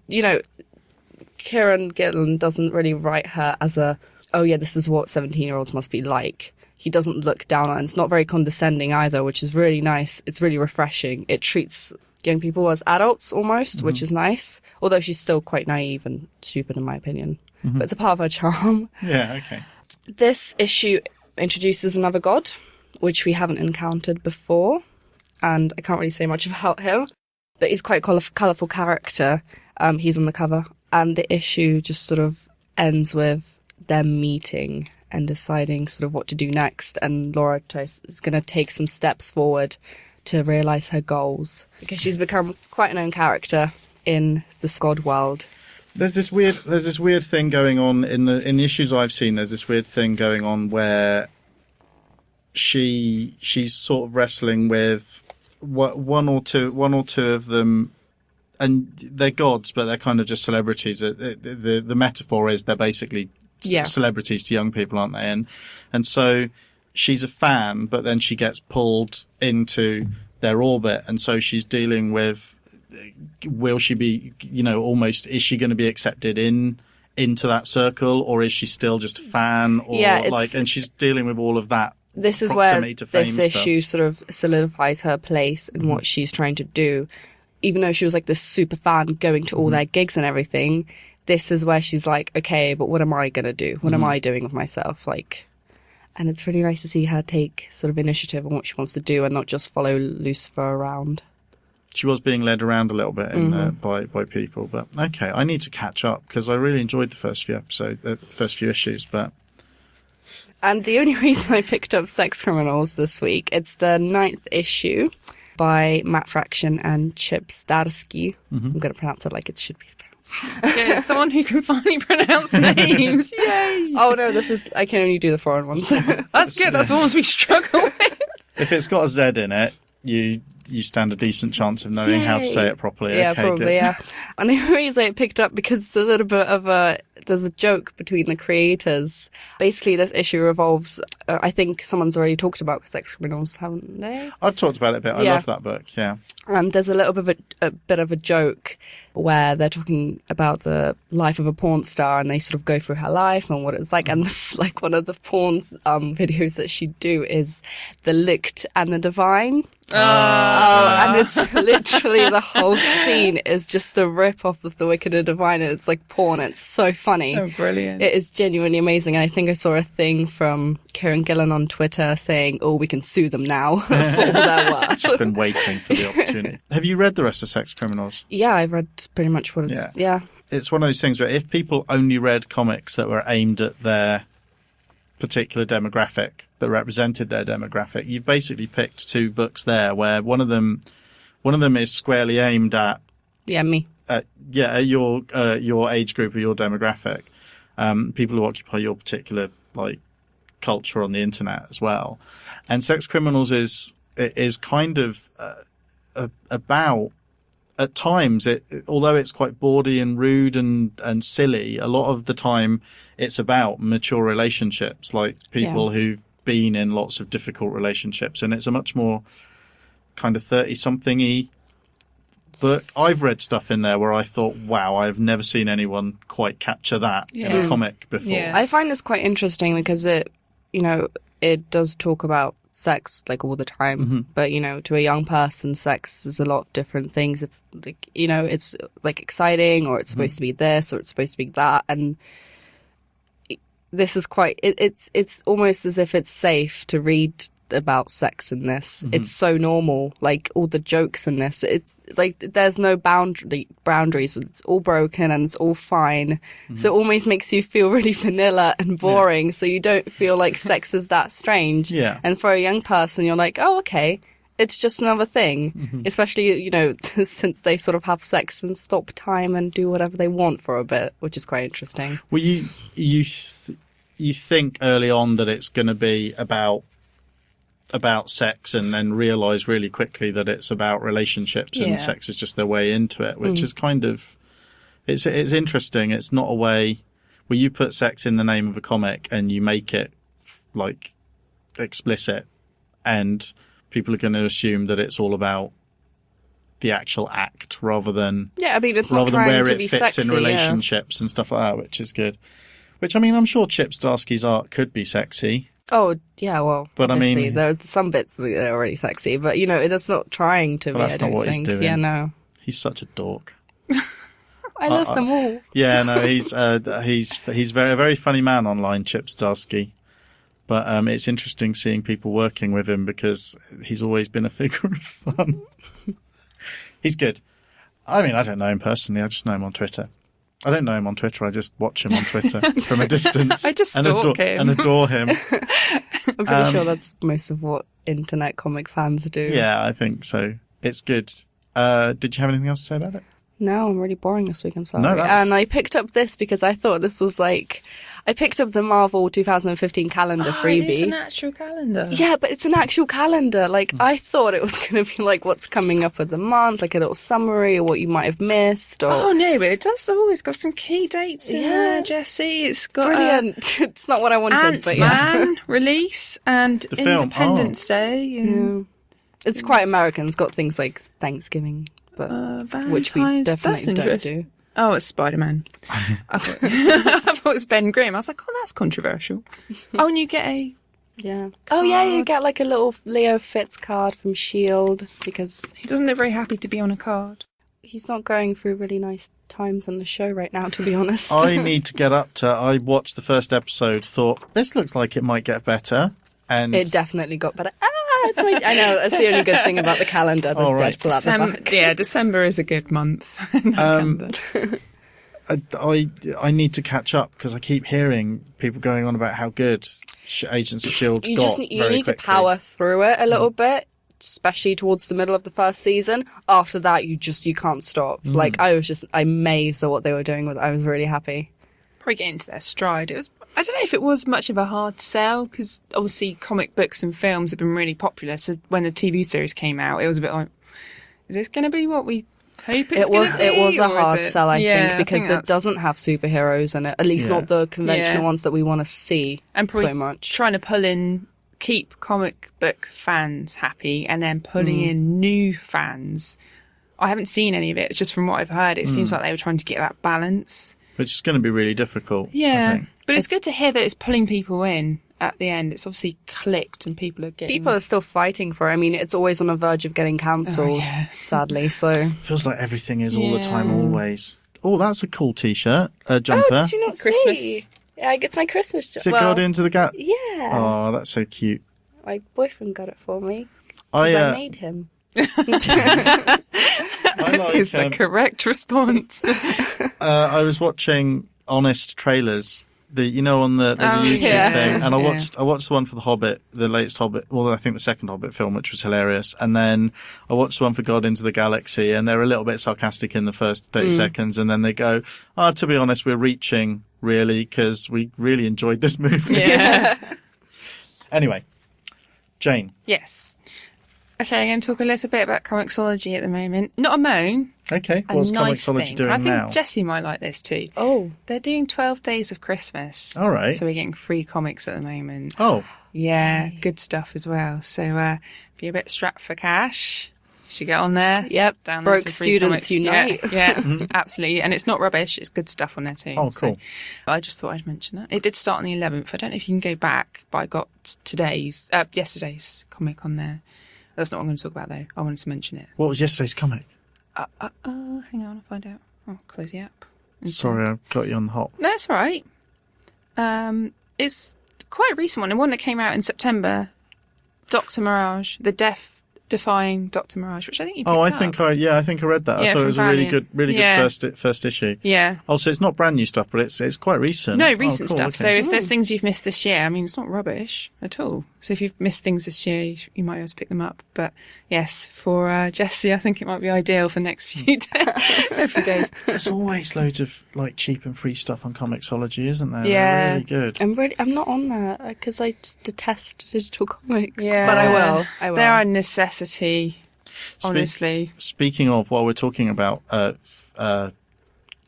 Kieron Gillen doesn't really write her as a, oh yeah, this is what 17-year-olds must be like. He doesn't look down on it. It's not very condescending either, which is really nice. It's really refreshing. It treats young people as adults almost, which is nice. Although she's still quite naive and stupid in my opinion. But it's a part of her charm. Yeah, okay. This issue introduces another god, which we haven't encountered before. And I can't really say much about him. But he's quite a colourful character. He's on the cover. And the issue just sort of ends with them meeting and deciding sort of what to do next. And Laura is going to take some steps forward to realise her goals, because she's become quite a known character in the God world. There's this weird thing going on in the issues I've seen. There's this weird thing going on where she's sort of wrestling with one or two of them, and they're gods, but they're kind of just celebrities. The metaphor is they're basically celebrities to young people, aren't they? And so she's a fan, but then she gets pulled into their orbit, and so she's dealing with, will she be, almost, is she going to be accepted into that circle, or is she still just a fan? Or and she's dealing with all of that. This is where this issue sort of solidifies her place in what she's trying to do. Even though she was like this super fan going to all their gigs and everything, this is where she's like, okay, but what am I going to do? What am I doing with myself? And it's really nice to see her take sort of initiative on what she wants to do and not just follow Lucifer around. She was being led around a little bit by people, but okay, I need to catch up because I really enjoyed the first few issues, but. And the only reason I picked up Sex Criminals this week, it's the 9th issue by Matt Fraction and Chip Zdarsky. I'm going to pronounce it like it should be pronounced. Yeah, someone who can finally pronounce names. Yay! Oh no, I can only do the foreign ones. That's good. That's the ones we struggle with. If it's got a Z in it, you stand a decent chance of knowing how to say it properly. Yeah, okay, probably, good. yeah. And the reason I picked up because there's a little bit of there's a joke between the creators. Basically, this issue revolves, I think someone's already talked about Sex Criminals, haven't they? I've talked about it a bit. I love that book, yeah. And there's a little bit of a joke where they're talking about the life of a porn star, and they sort of go through her life and what it's like. And like one of the porn videos that she'd do is The Licked and the Divine. And it's literally the whole scene is just a rip off of The Wicked and Divine, and it's like porn. It's so funny. Oh, brilliant. It is genuinely amazing. And I think I saw a thing from Kieron Gillen on Twitter saying, oh, we can sue them now for all their work. Just been waiting for the opportunity. Have you read the rest of Sex Criminals? Yeah, I've read pretty much what it's... Yeah. It's one of those things where if people only read comics that were aimed at their particular demographic, that represented their demographic, you've basically picked two books there where one of them is squarely aimed at me. At your age group or your demographic, people who occupy your particular culture on the internet as well. And Sex Criminals is kind of about, at times, although it's quite bawdy and rude and silly, a lot of the time it's about mature relationships, like people who've been in lots of difficult relationships, and it's a much more kind of 30-something-y book. I've read stuff in there where I thought, wow, I've never seen anyone quite capture that in a comic before. Yeah. I find this quite interesting because it does talk about sex all the time, but to a young person, sex is a lot of different things. It's exciting, or it's supposed to be this, or it's supposed to be that, and this is quite. It's almost as if it's safe to read about sex in this. It's so normal. Like, all the jokes in this, it's like there's no boundaries. It's all broken and it's all fine. So it almost makes you feel really vanilla and boring. So you don't feel like sex is that strange. Yeah. And for a young person, you're like, oh, okay. It's just another thing, especially, you know, since they sort of have sex and stop time and do whatever they want for a bit, which is quite interesting. Well, you think early on that it's going to be about sex, and then realise really quickly that it's about relationships, and sex is just their way into it, which is kind of it's interesting. It's not a way where you put sex in the name of a comic and you make it like explicit, and people are going to assume that it's all about the actual act rather than I mean, it's not where trying to it be fits sexy, in relationships and stuff like that, which is good. Which, I mean, I'm sure Chip Zdarsky's art could be sexy. Oh, yeah, well, but obviously, I mean, there are some bits that are really sexy, but, you know, it's not trying to be, that's I don't not what think. he's doing. Yeah, no. He's such a dork. I love them all. Yeah, no, he's very, very funny man online, Chip Zdarsky. But it's interesting seeing people working with him because he's always been a figure of fun. He's good. I mean, I don't know him personally. I just know him on Twitter. I don't know him on Twitter. I just watch him on Twitter from a distance. I just stalk him. And adore him. I'm pretty sure that's most of what internet comic fans do. Yeah, I think so. It's good. Did you have anything else to say about it? No, I'm really boring this week, I'm sorry. No, that's... And I picked up this because I thought this was like... I picked up the Marvel 2015 calendar freebie. It's an actual calendar. Yeah, but it's an actual calendar. Like, I thought it was going to be like what's coming up with the month, like a little summary or what you might have missed. Or... Oh, no, but it does always got some key dates in there, Jessie. It's got brilliant. It's not what I wanted, but Ant-Man release and Independence Day. And... Yeah. It's quite American. It's got things like Thanksgiving, but which we definitely don't do. Oh, it's Spider-Man. I thought it was Ben Grimm. I was like, oh, that's controversial. Oh, and you get a card. Oh, yeah, you get like a little Leo Fitz card from S.H.I.E.L.D. because... He doesn't look very happy to be on a card. He's not going through really nice times on the show right now, to be honest. I need to get up to... I watched the first episode, thought, this looks like it might get better. And it definitely got better. I know, that's the only good thing about the calendar. There's Deadpool at the back. Yeah, December is a good month. I need to catch up because I keep hearing people going on about how good Agents of S.H.I.E.L.D. You need to power through it a little bit, especially towards the middle of the first season. After that, you can't stop. Like, I'm amazed at what they were doing with it. I was really happy. Probably getting into their stride. I don't know if it was much of a hard sell because obviously comic books and films have been really popular. So when the TV series came out, it was a bit like, is this going to be what we hope it's going to be? It was a hard sell, I think, because it doesn't have superheroes in it. At least not the conventional ones that we want to see so much. Trying to keep comic book fans happy and then pulling in new fans. I haven't seen any of it. It's just from what I've heard. It seems like they were trying to get that balance. Which is going to be really difficult. Yeah. I think. But it's good to hear that it's pulling people in at the end. It's obviously clicked and people are getting... People are still fighting for it. I mean, it's always on the verge of getting cancelled, sadly, so... Feels like everything is all the time, always. Oh, that's a cool T-shirt. A jumper. Oh, did you not Christmas. See? Yeah, it's my Christmas jumper. Is it Guardians of the Galaxy? Yeah. Oh, that's so cute. My boyfriend got it for me. Because I made him. Is the correct response. I was watching Honest trailers, there's a YouTube thing, and I watched the one for The Hobbit, the latest Hobbit, well, I think the second Hobbit film, which was hilarious, and then I watched the one for Guardians of the Galaxy, and they're a little bit sarcastic in the first 30 seconds, and then they go, to be honest, we're reaching, really, because we really enjoyed this movie. Yeah. Anyway, Jane. Yes. Okay, I'm going to talk a little bit about Comixology at the moment. Not a moan. Okay, what's Comixology doing now? I think Jessie might like this too. Oh. They're doing 12 Days of Christmas. All right. So we're getting free comics at the moment. Oh. Yeah, good stuff as well. So if you're a bit strapped for cash, you should get on there. Yep, download broke some free students comics. unite. Yeah, absolutely. And it's not rubbish. It's good stuff on there too. Oh, cool. So I just thought I'd mention that. It did start on the 11th. I don't know if you can go back, but I got yesterday's comic on there. That's not what I'm going to talk about, though. I wanted to mention it. What was yesterday's comic? Hang on, I'll find out. Oh, close the app. Sorry, I've got you on the hop. No, it's all right. It's quite a recent one. The one that came out in September Dr. Mirage, the death-defying Dr. Mirage, which I think you picked Oh, I up. think I read that. Yeah, I thought it was from a really Valiant. good Yeah. first issue. Yeah. Oh, so it's not brand new stuff, but it's quite recent. No, Oh, recent cool, stuff. okay. So if there's things you've missed this year, I mean, it's not rubbish at all. So if you've missed things this year, you might be able to pick them up. But yes, for Jessie, I think it might be ideal for the next few days. There's always loads of like cheap and free stuff on Comixology, isn't there? Yeah. They're really good. I'm not on that because I just detest digital comics. Yeah. But I will. They're a necessity, honestly. Speaking of, while we're talking about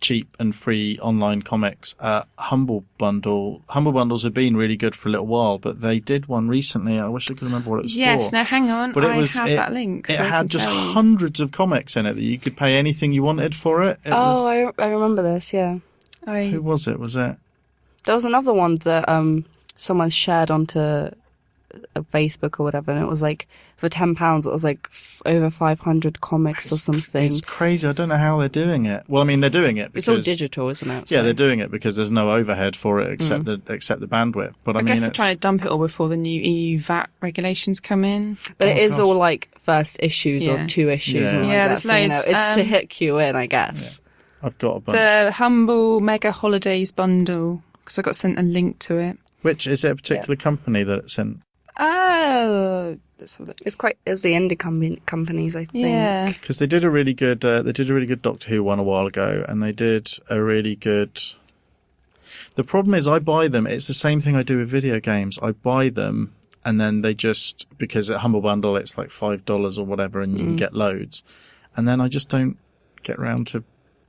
cheap and free online comics, Humble Bundles have been really good for a little while, but they did one recently. I wish I could remember what it was for. Yes, now hang on. But I have that link. It so I had can just tell you. hundreds of comics in it that you could pay anything you wanted for it. I remember this, yeah. Who was it? Was it? There was another one that someone shared onto Facebook or whatever, and it was like for £10 it was like over 500 comics or something. It's crazy. I don't know how they're doing it. Well, I mean, they're doing it because It's all digital, isn't it? Yeah, So- they're doing it because there's no overhead for it except the bandwidth. But I guess mean, they're it's trying to dump it all before the new EU VAT regulations come in. But it is gosh. all like first issues Yeah. or 2 issues. Yeah. And Yeah, like there's that, so, you know, loads. it's to hit you in, I guess. I've got a bunch. The Humble Mega Holidays bundle, because I got sent a link to it. Which is it a particular company that it's in? Oh, let's have a look. It's the indie companies, I think. Yeah. Because they did a really good Doctor Who one a while ago, and they did a really good. The problem is, I buy them. It's the same thing I do with video games. I buy them, and then they just because at Humble Bundle it's like $5 or whatever, and you can get loads, and then I just don't get around to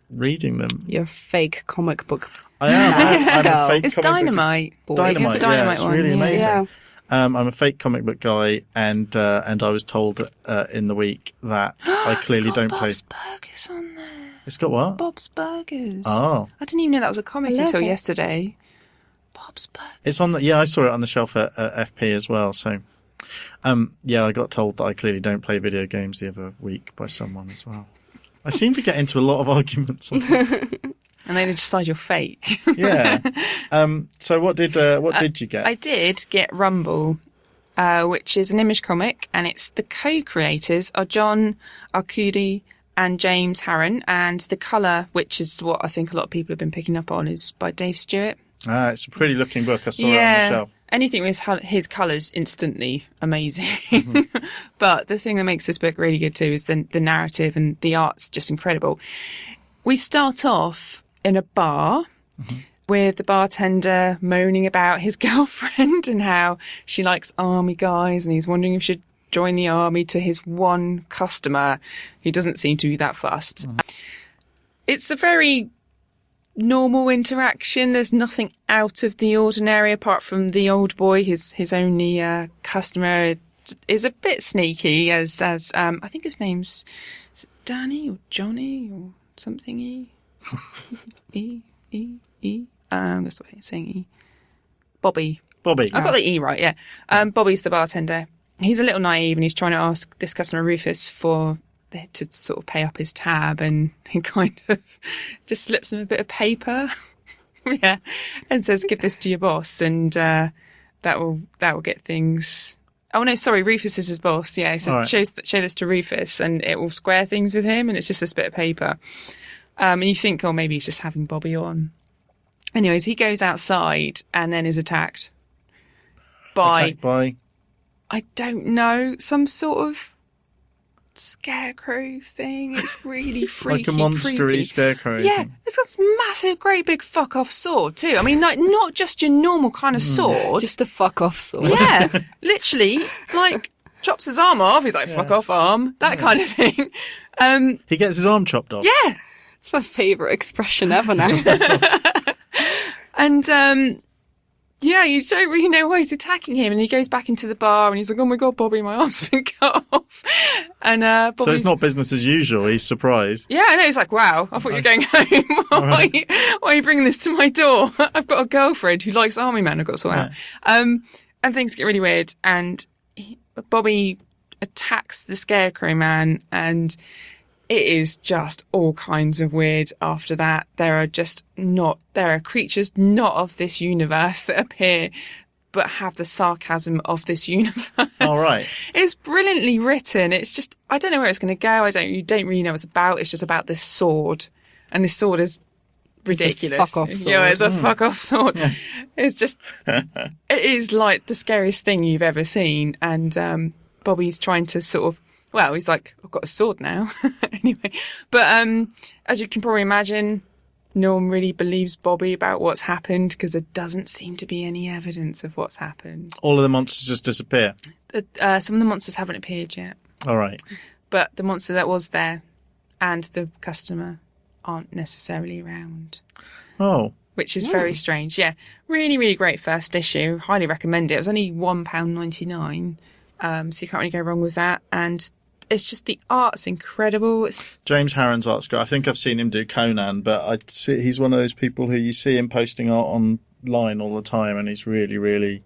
reading them. You're a fake comic book. I am. I'm a fake. It's comic book- Dynamite. Boy. Dynamite. It's a Dynamite yeah, it's one, really yeah. amazing. Yeah. I'm a fake comic book guy, and I was told in the week that I clearly don't play. Bob's Burgers on there. It's got what? Bob's Burgers. Oh, I didn't even know that was a comic I love until it. yesterday. Bob's Burgers. it's on. I saw it on the shelf at FP as well. So, I got told that I clearly don't play video games the other week by someone as well. I seem to get into a lot of arguments. And they decide you're fake. Yeah. So what did you get? I did get Rumble, which is an Image comic, and it's the co-creators are John Arcudi and James Harren, and the colour, which is what I think a lot of people have been picking up on, is by Dave Stewart. It's a pretty looking book. I saw it on the shelf. Anything with his colours, instantly amazing. But the thing that makes this book really good too is the narrative, and the art's just incredible. We start off in a bar with the bartender moaning about his girlfriend and how she likes army guys, and he's wondering if she should join the army, to his one customer who doesn't seem to be that fussed. It's a very normal interaction. There's nothing out of the ordinary apart from the old boy, his only customer, is a bit sneaky as I think his name's, is it Danny or Johnny or something I'm going to stop saying E. Bobby. Bobby. I got the E right, yeah. Bobby's the bartender. He's a little naive, and he's trying to ask this customer Rufus to sort of pay up his tab, and he kind of just slips him a bit of paper, yeah, and says, "Give this to your boss," and that will get things. Oh no, sorry, Rufus is his boss. Yeah, he says, right. show this to Rufus, and it will square things with him, and it's just this bit of paper. And you think, oh, maybe he's just having Bobby on. Anyways, he goes outside and then is attacked by I don't know, some sort of scarecrow thing. It's really freaky, like a monstery creepy. scarecrow. Yeah, it's got this massive, great big fuck off sword too. I mean, like not just your normal kind of sword. Just a fuck off sword. Yeah, literally, like chops his arm off. He's like, fuck off arm, that kind of thing. He gets his arm chopped off. Yeah. It's my favourite expression ever now. And, yeah, you don't really know why he's attacking him. And he goes back into the bar and he's like, oh my God, Bobby, my arm's been cut off. And, So it's not business as usual. He's surprised. Yeah, I know. He's like, wow, I thought you were going home. Why are you bringing this to my door? I've got a girlfriend who likes army men I've got to sort out. And things get really weird. And Bobby attacks the Scarecrow Man, and it is just all kinds of weird after that. There are creatures not of this universe that appear but have the sarcasm of this universe. All right. It's brilliantly written. It's just, I don't know where it's going to go. You don't really know what it's about. It's just about this sword. And this sword is ridiculous. It's a fuck-off sword. Yeah, it's a fuck-off sword. Yeah. It's just, it is like the scariest thing you've ever seen. And Bobby's trying to sort of, well, he's like, I've got a sword now. Anyway. But as you can probably imagine, no one really believes Bobby about what's happened because there doesn't seem to be any evidence of what's happened. All of the monsters just disappear. Some of the monsters haven't appeared yet. All right. But the monster that was there and the customer aren't necessarily around. Oh. Which is very strange. Yeah. Really, really great first issue. Highly recommend it. It was only £1.99. So you can't really go wrong with that. And it's just the art's incredible. It's James Harren's art's great. I think I've seen him do Conan, but he's one of those people who you see him posting art online all the time, and he's really, really...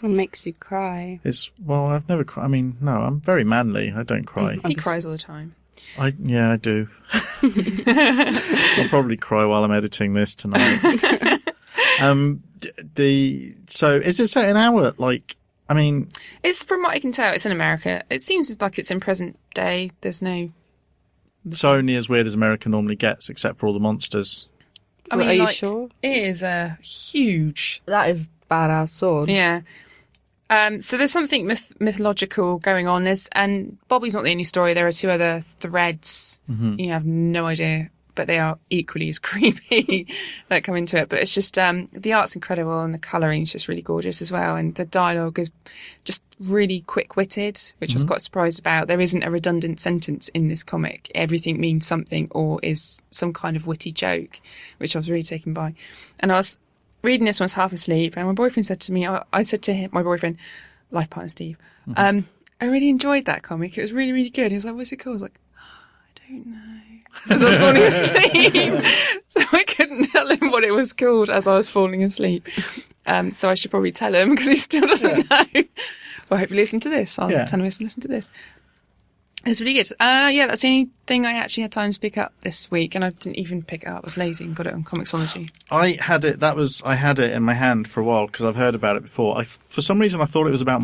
It makes you cry. I've never cried. I mean, no, I'm very manly. I don't cry. He cries all the time. I do. I'll probably cry while I'm editing this tonight. So is it set in our, I mean... It's, from what I can tell, it's in America. It seems like it's in present day. There's no... It's only as weird as America normally gets, except for all the monsters. I mean, are you sure? It is a huge... That is badass sword. Yeah. So there's something mythological going on. And Bobby's not the only story. There are two other threads. Mm-hmm. You have no idea, but they are equally as creepy that come into it. But it's just, the art's incredible and the colouring is just really gorgeous as well. And the dialogue is just really quick-witted, which I was quite surprised about. There isn't a redundant sentence in this comic. Everything means something or is some kind of witty joke, which I was really taken by. And I was reading this when I was half asleep, and my boyfriend said to me, I said to him, my boyfriend, life partner Steve, I really enjoyed that comic. It was really, really good. He was like, what's it called? I was like, I don't know. As I was falling asleep. So I couldn't tell him what it was called as I was falling asleep. So I should probably tell him because he still doesn't know. Well, hopefully listen to this. I'll tell him to listen to this. It's really good. That's the only thing I actually had time to pick up this week, and I didn't even pick it up. I was lazy and got it on Comixology. I had it in my hand for a while because I've heard about it before. For some reason, I thought it was about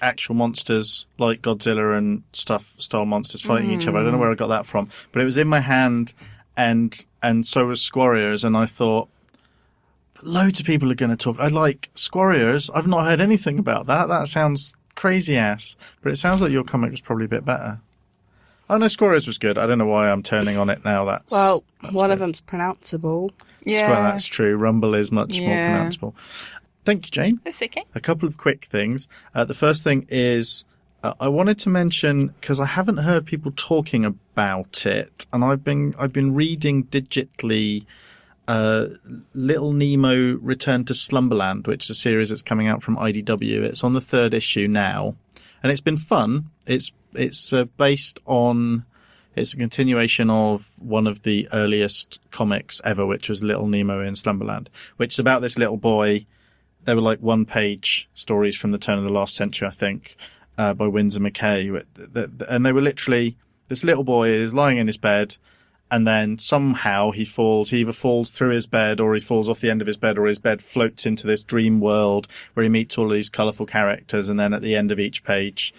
actual monsters, like Godzilla and stuff, style monsters fighting each other. I don't know where I got that from, but it was in my hand, and so was Squarriors, and I thought, loads of people are going to talk. I like Squarriors. I've not heard anything about that. That sounds crazy ass, but it sounds like your comic was probably a bit better. Oh no, Squarriors was good. I don't know why I'm turning on it now. That's one weird. of them's pronounceable. Yeah, that's true. Rumble is much more pronounceable. Thank you, Jane. That's okay. A couple of quick things. The first thing is I wanted to mention, because I haven't heard people talking about it, and I've been reading digitally Little Nemo Return to Slumberland, which is a series that's coming out from IDW. It's on the 3rd issue now, and it's been fun. It's based on, it's a continuation of one of the earliest comics ever, which was Little Nemo in Slumberland, which is about this little boy. They were like one-page stories from the turn of the last century, I think, by Winsor McKay, and they were literally, this little boy is lying in his bed, and then somehow he either falls through his bed, or he falls off the end of his bed, or his bed floats into this dream world where he meets all of these colourful characters. And then at the end of each page,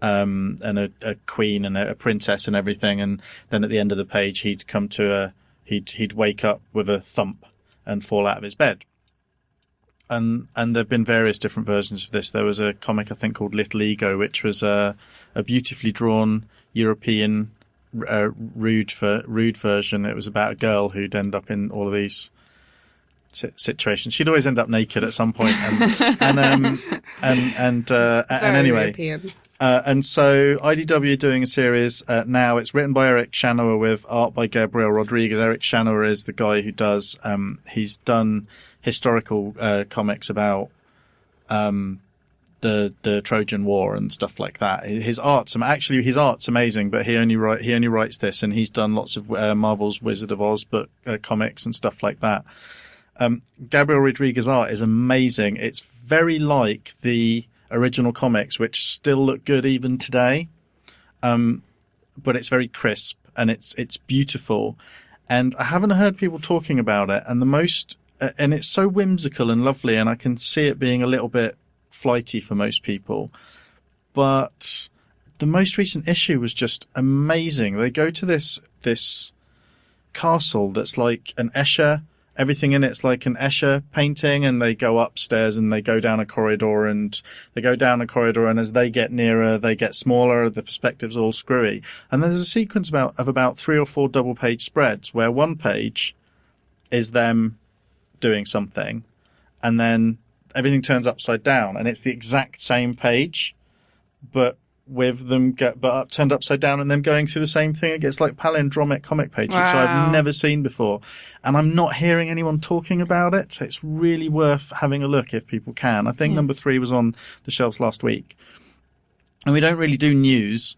and a queen and a princess and everything. And then at the end of the page, he'd wake up with a thump and fall out of his bed. And there've been various different versions of this. There was a comic, I think, called Little Ego, which was a beautifully drawn European rude version. It was about a girl who'd end up in all of these situations. She'd always end up naked at some point, and anyway. European. And so IDW are doing a series now. It's written by Eric Shanower with art by Gabriel Rodriguez. Eric Shanower is the guy who does. He's done historical comics about the Trojan War and stuff like that. His art's amazing, but he only writes this, and he's done lots of Marvel's Wizard of Oz comics and stuff like that. Gabriel Rodriguez's art is amazing. It's very like the original comics, which still look good even today. But it's very crisp and it's beautiful. And I haven't heard people talking about it. And and it's so whimsical and lovely, and I can see it being a little bit flighty for most people. But the most recent issue was just amazing. They go to this castle that's like an Escher. Everything in it's like an Escher painting, and they go upstairs and they go down a corridor, and as they get nearer, they get smaller. The perspective's all screwy. And there's a sequence of about 3 or 4 double-page spreads where one page is them doing something, and then everything turns upside down, and it's the exact same page, but with them turned upside down and them going through the same thing. It gets like palindromic comic pages, which I've never seen before. And I'm not hearing anyone talking about it. So it's really worth having a look if people can. I think number 3 was on the shelves last week. And we don't really do news,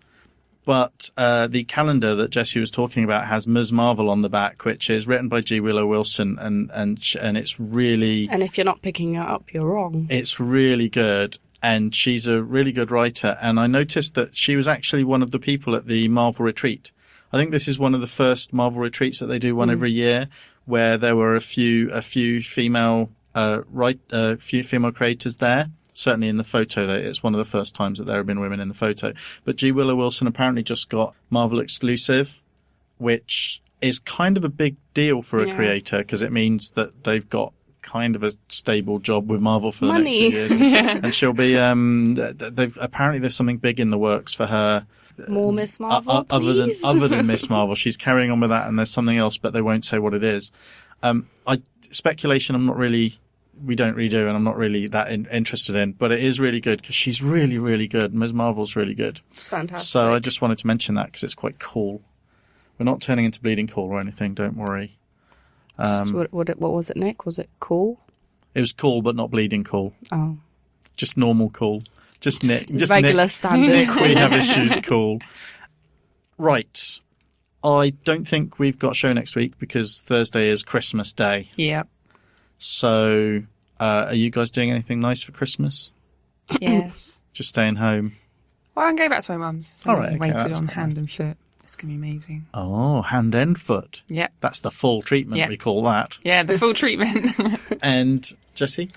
but the calendar that Jessie was talking about has Ms. Marvel on the back, which is written by G. Willow Wilson, and it's really... And if you're not picking it up, you're wrong. It's really good. And she's a really good writer. And I noticed that she was actually one of the people at the Marvel Retreat. I think this is one of the first Marvel Retreats that they do one every year, where there were a few female female creators there. Certainly in the photo, it's one of the first times that there have been women in the photo. But G. Willow Wilson apparently just got Marvel exclusive, which is kind of a big deal for a creator, because it means that they've got kind of a stable job with Marvel for the next few years. And she'll be apparently there's something big in the works for her. More Miss Marvel, please. Other than Miss Marvel. She's carrying on with that, and there's something else, but they won't say what it is. Speculation we don't really do, and I'm not really that interested in, but it is really good because she's really, really good. Ms. Marvel's really good. It's fantastic. So I just wanted to mention that because it's quite cool. We're not turning into Bleeding Cool or anything, don't worry. What was it, Nick? Was it cool? It was cool, but not bleeding cool. Oh. Just normal cool. Just Nick. Just regular Nick, standard. Nick, we have issues cool. Right. I don't think we've got a show next week because Thursday is Christmas Day. Yeah. So, are you guys doing anything nice for Christmas? Yes. Just staying home? Well, I can go back to my mum's. So all right. Okay, waited on hand and foot. It's going to be amazing. Oh, hand and foot. Yeah. That's the full treatment, we call that. Yeah, the full treatment. And Jessie?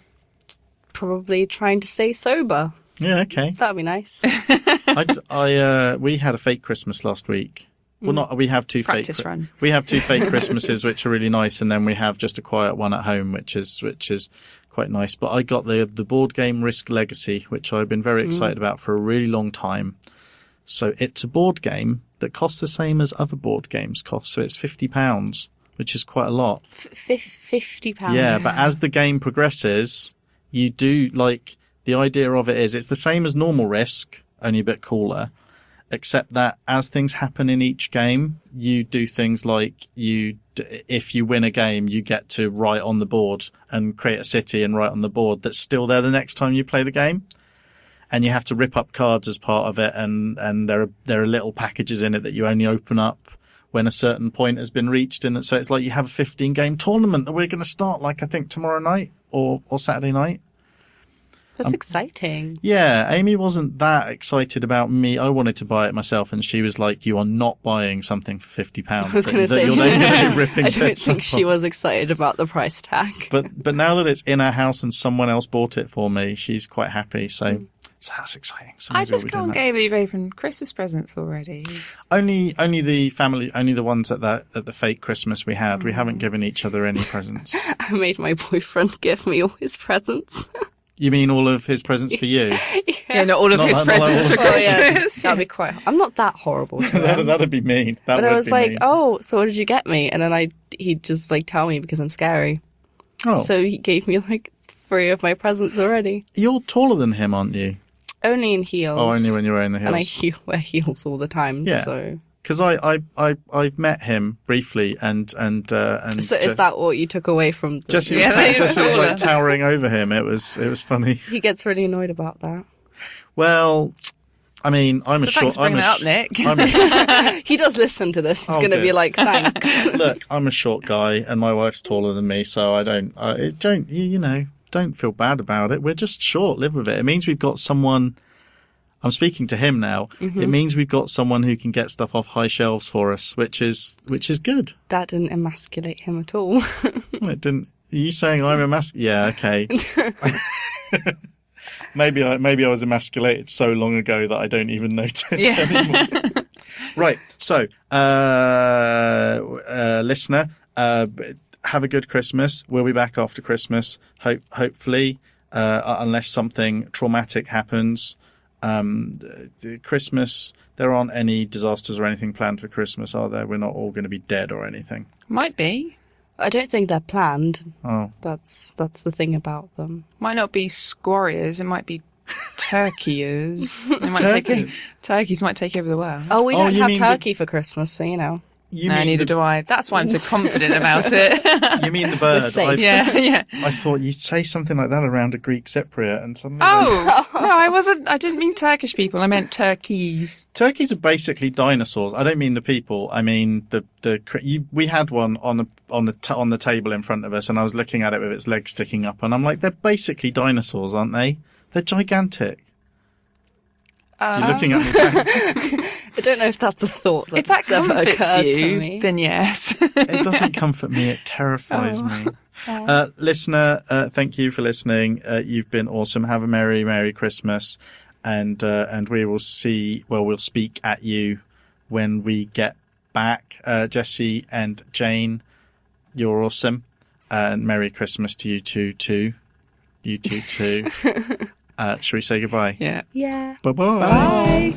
Probably trying to stay sober. Yeah, okay. That'd be nice. We had a fake Christmas last week. Well, we have two Practice run. We have 2 fake Christmases, which are really nice, and then we have just a quiet one at home, which is quite nice. But I got the board game Risk Legacy, which I've been very excited about for a really long time. So it's a board game that costs the same as other board games cost. So it's £50, which is quite a lot. £50. Yeah, but as the game progresses, you do the idea of it is it's the same as normal Risk, only a bit cooler, except that as things happen in each game, you do things like if you win a game, you get to write on the board and create a city and write on the board that's still there the next time you play the game. And you have to rip up cards as part of it, and there are little packages in it that you only open up when a certain point has been reached. And so it's like you have a 15-game tournament that we're going to start, I think tomorrow night or Saturday night. That's exciting. Yeah, Amy wasn't that excited about me. I wanted to buy it myself, and she was like, "You are not buying something for £50." I was going to say, I don't think she was excited about the price tag. But now that it's in our house and someone else bought it for me, she's quite happy. So that's exciting. So I just can't get over you've opened Christmas presents already. Only the family, only the ones at the fake Christmas we had. We haven't given each other any presents. I made my boyfriend give me all his presents. You mean all of his presents for you? Yeah, not all of his presents for Christmas. That'd be quite... I'm not that horrible to him. That'd be mean. But I was like, oh, so what did you get me? And then he'd just tell me because I'm scary. Oh. So he gave me 3 of my presents already. You're taller than him, aren't you? Only in heels. Oh, only when you're wearing the heels. And I wear heels all the time. Yeah. So. Because I've met him briefly and so is that what you took away from the... Jessie was towering over him. It was funny. He gets really annoyed about that. Well, I mean, I'm a short... Thanks for bringing that up, Nick. He does listen to this. He's going to be like, thanks. Look, I'm a short guy and my wife's taller than me, so don't feel bad about it. We're just short. Live with it. It means we've got someone... I'm speaking to him now. Mm-hmm. It means we've got someone who can get stuff off high shelves for us, which is good. That didn't emasculate him at all. It didn't. Are you saying I'm emasculate? Yeah, okay. Maybe I was emasculated so long ago that I don't even notice anymore. Right. So, listener, have a good Christmas. We'll be back after Christmas. Hopefully, unless something traumatic happens. Christmas, there aren't any disasters or anything planned for Christmas, are there? We're not all going to be dead or anything. Might be. I don't think they're planned. Oh. That's the thing about them. Might not be Squarriors. It might be Turkeyers. They might turkeys might take over the world. Oh, we don't have turkey for Christmas, so you know. No, neither do I. That's why I'm so confident about it. You mean the bird? Yeah. I thought you'd say something like that around a Greek Cypriot and suddenly... Oh! No, I wasn't. I didn't mean Turkish people. I meant turkeys. Turkeys are basically dinosaurs. I don't mean the people. I mean we had one on the table in front of us, and I was looking at it with its legs sticking up, and I'm like, they're basically dinosaurs, aren't they? They're gigantic. You're looking at me. I don't know if that's a thought if that ever comforts occurred you, to me. then yes. It doesn't comfort me. It terrifies me. Listener, thank you for listening. You've been awesome. Have a merry, merry Christmas, and we will we'll speak at you when we get back. Jessie and Jane, you're awesome, and merry Christmas to you too. You two too. Shall we say goodbye? Yeah. Yeah. Bye-bye. Bye.